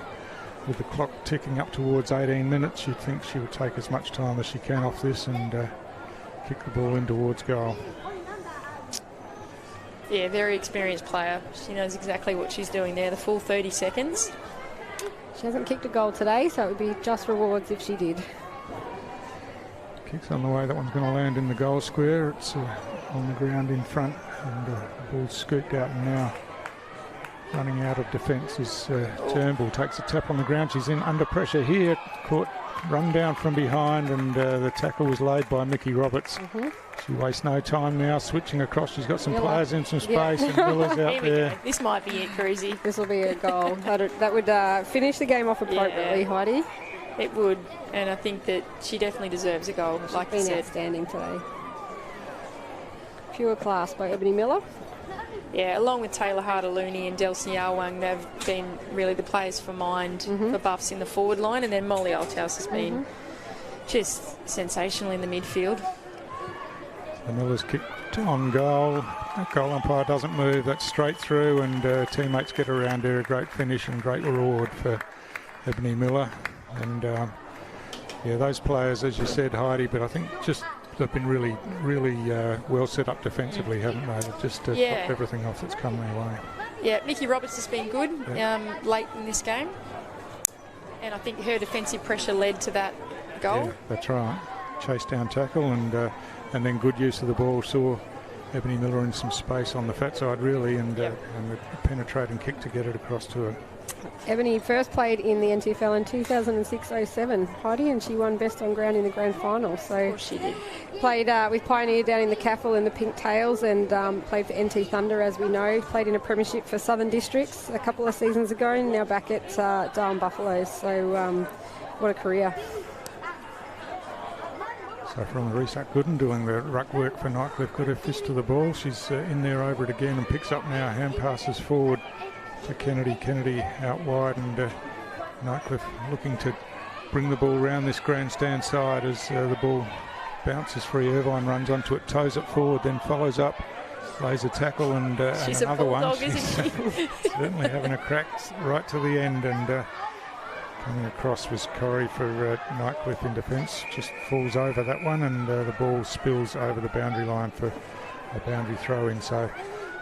[SPEAKER 1] with the clock ticking up towards 18 minutes, you'd think she would take as much time as she can off this and kick the ball in towards goal.
[SPEAKER 12] Yeah, very experienced player. She knows exactly what she's doing there, the full 30 seconds.
[SPEAKER 9] She hasn't kicked a goal today, so it would be just rewards if she did.
[SPEAKER 1] Kicks on the way, that one's going to land in the goal square. It's on the ground in front, and the ball's scooped out, and now running out of defence is Turnbull. Takes a tap on the ground. She's in under pressure here. Caught, run down from behind, and the tackle was laid by Mickey Roberts. She wastes no time now, switching across. She's got some players in some space, and Miller's out there.
[SPEAKER 12] This might be it, Cruzy.
[SPEAKER 9] This will be a goal. That would finish the game off appropriately, Heidi.
[SPEAKER 12] It would, and I think that she definitely deserves a goal, like you said.
[SPEAKER 9] Outstanding today. Pure class by Ebony Miller.
[SPEAKER 12] Yeah, along with Taylor Hartaluni and Delcy Arwang, they've been really the players for mind for Buffs in the forward line, and then Molly Althouse has been just sensational in the midfield.
[SPEAKER 1] The Miller's kicked on goal. That goal umpire doesn't move. That's straight through, and teammates get around her. A great finish and great reward for Ebony Miller. And yeah, those players, as you said, Heidi, but I think just they've been really well set up defensively, haven't they? They've just popped everything off that's come their way.
[SPEAKER 12] Yeah, Mickey Roberts has been good late in this game, and I think her defensive pressure led to that goal.
[SPEAKER 1] Yeah, that's right. Chase down tackle, and then good use of the ball. Saw Ebony Miller in some space on the fat side, really, and the penetrating kick to get it across to her.
[SPEAKER 9] Ebony first played in the NTFL in 2006-07, Heidi, and she won best on ground in the grand final. So
[SPEAKER 12] of course she did.
[SPEAKER 9] Played with Pioneer down in the Caffel in the Pink Tails, and played for NT Thunder, as we know. Played in a premiership for Southern Districts a couple of seasons ago, and now back at Darwin Buffaloes. So what a career.
[SPEAKER 1] So from the restart, Gooden doing the ruck work for Nightcliff. Got her fist to the ball. She's in there over it again and picks up now. Hand passes forward to Kennedy. Kennedy out wide, and Nightcliff looking to bring the ball round this grandstand side as the ball bounces free. Irvine runs onto it, toes it forward, then follows up, lays a tackle, and
[SPEAKER 12] she's
[SPEAKER 1] another
[SPEAKER 12] a bulldog,
[SPEAKER 1] one.
[SPEAKER 12] Isn't she?
[SPEAKER 1] Certainly having a crack right to the end, and coming across was Corrie for Nightcliff in defence. Just falls over that one, and the ball spills over the boundary line for a boundary throw in. So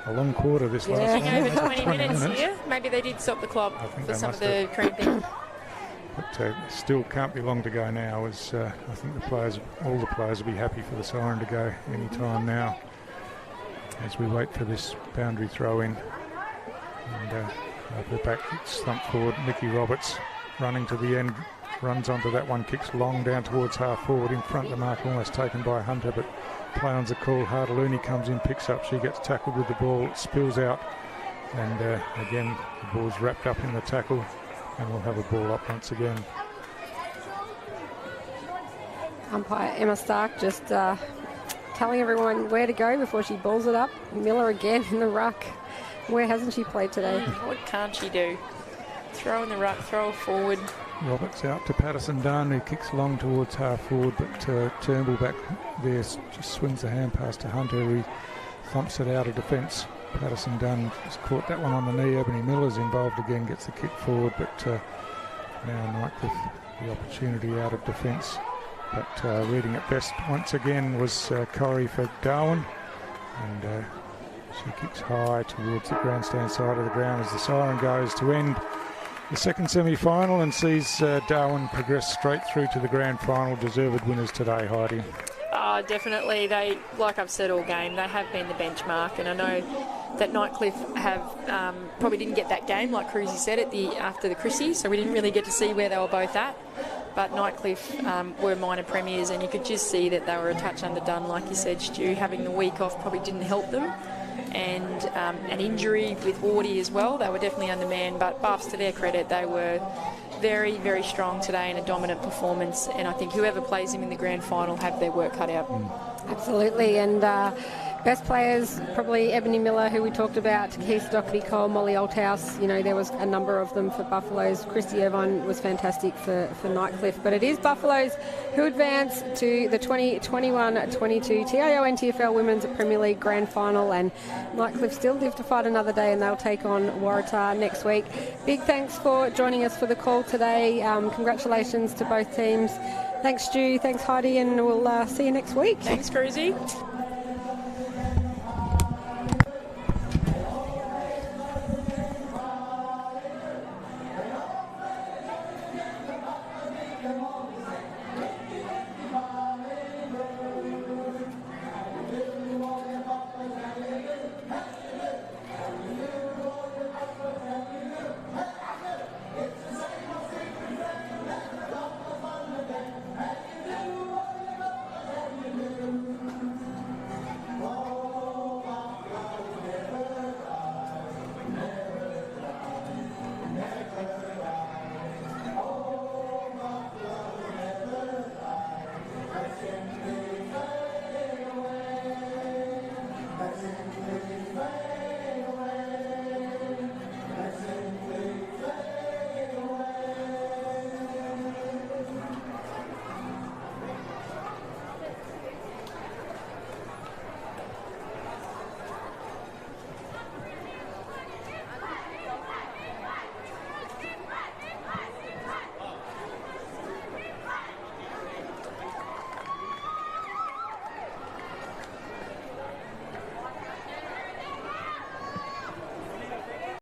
[SPEAKER 1] a long quarter this last one.
[SPEAKER 12] Over 20 minutes here. Maybe they did stop the clock for some of the cramping.
[SPEAKER 1] But still can't be long to go now, as I think all the players will be happy for the siren to go any time now, as we wait for this boundary throw in. And over the back, it's thumped forward. Mickey Roberts running to the end, runs onto that one, kicks long down towards half forward in front of the mark, almost taken by Hunter, but play on's a call. Hartaluni comes in, picks up, she gets tackled with the ball, it spills out, and again the ball's wrapped up in the tackle, and we'll have a ball up once again.
[SPEAKER 9] Umpire Emma Stark just telling everyone where to go before she balls it up. Miller again in the ruck. Where hasn't she played today?
[SPEAKER 12] What can't she do? Throw in the ruck, throw forward.
[SPEAKER 1] Roberts out to Patterson Dunn, who kicks long towards half forward, but Turnbull back there just swings the hand pass to Hunter, who thumps it out of defence. Patterson Dunn has caught that one on the knee. Ebony Miller's involved again, gets the kick forward, but now Nightcliff the opportunity out of defence. But reading it best once again was Corrie for Darwin, and she kicks high towards the grandstand side of the ground as the siren goes to end the second semi-final and sees Darwin progress straight through to the grand final. Deserved winners today, Heidi.
[SPEAKER 12] Definitely. They, like I've said all game, they have been the benchmark, and I know that Nightcliff have probably didn't get that game, like Cruzy said, after the Chrissy, so we didn't really get to see where they were both at. But Nightcliff were minor premiers, and you could just see that they were a touch underdone, like you said, Stu. Having the week off probably didn't help them. And an injury with Wardy as well. They were definitely undermanned, but Buffs, to their credit, they were very, very strong today in a dominant performance, and I think whoever plays them in the grand final have their work cut out.
[SPEAKER 9] Absolutely, and best players, probably Ebony Miller, who we talked about, Keith Doherty-Cole, Molly Althouse. You know, there was a number of them for Buffaloes. Christy Irvine was fantastic for Nightcliff, but it is Buffaloes who advance to the 2021-22 TIO NTFL Women's Premier League Grand Final, and Nightcliff still live to fight another day, and they'll take on Waratah next week. Big thanks for joining us for the call today. Congratulations to both teams. Thanks, Stu. Thanks, Heidi, and we'll see you next week.
[SPEAKER 12] Thanks, Cruzy.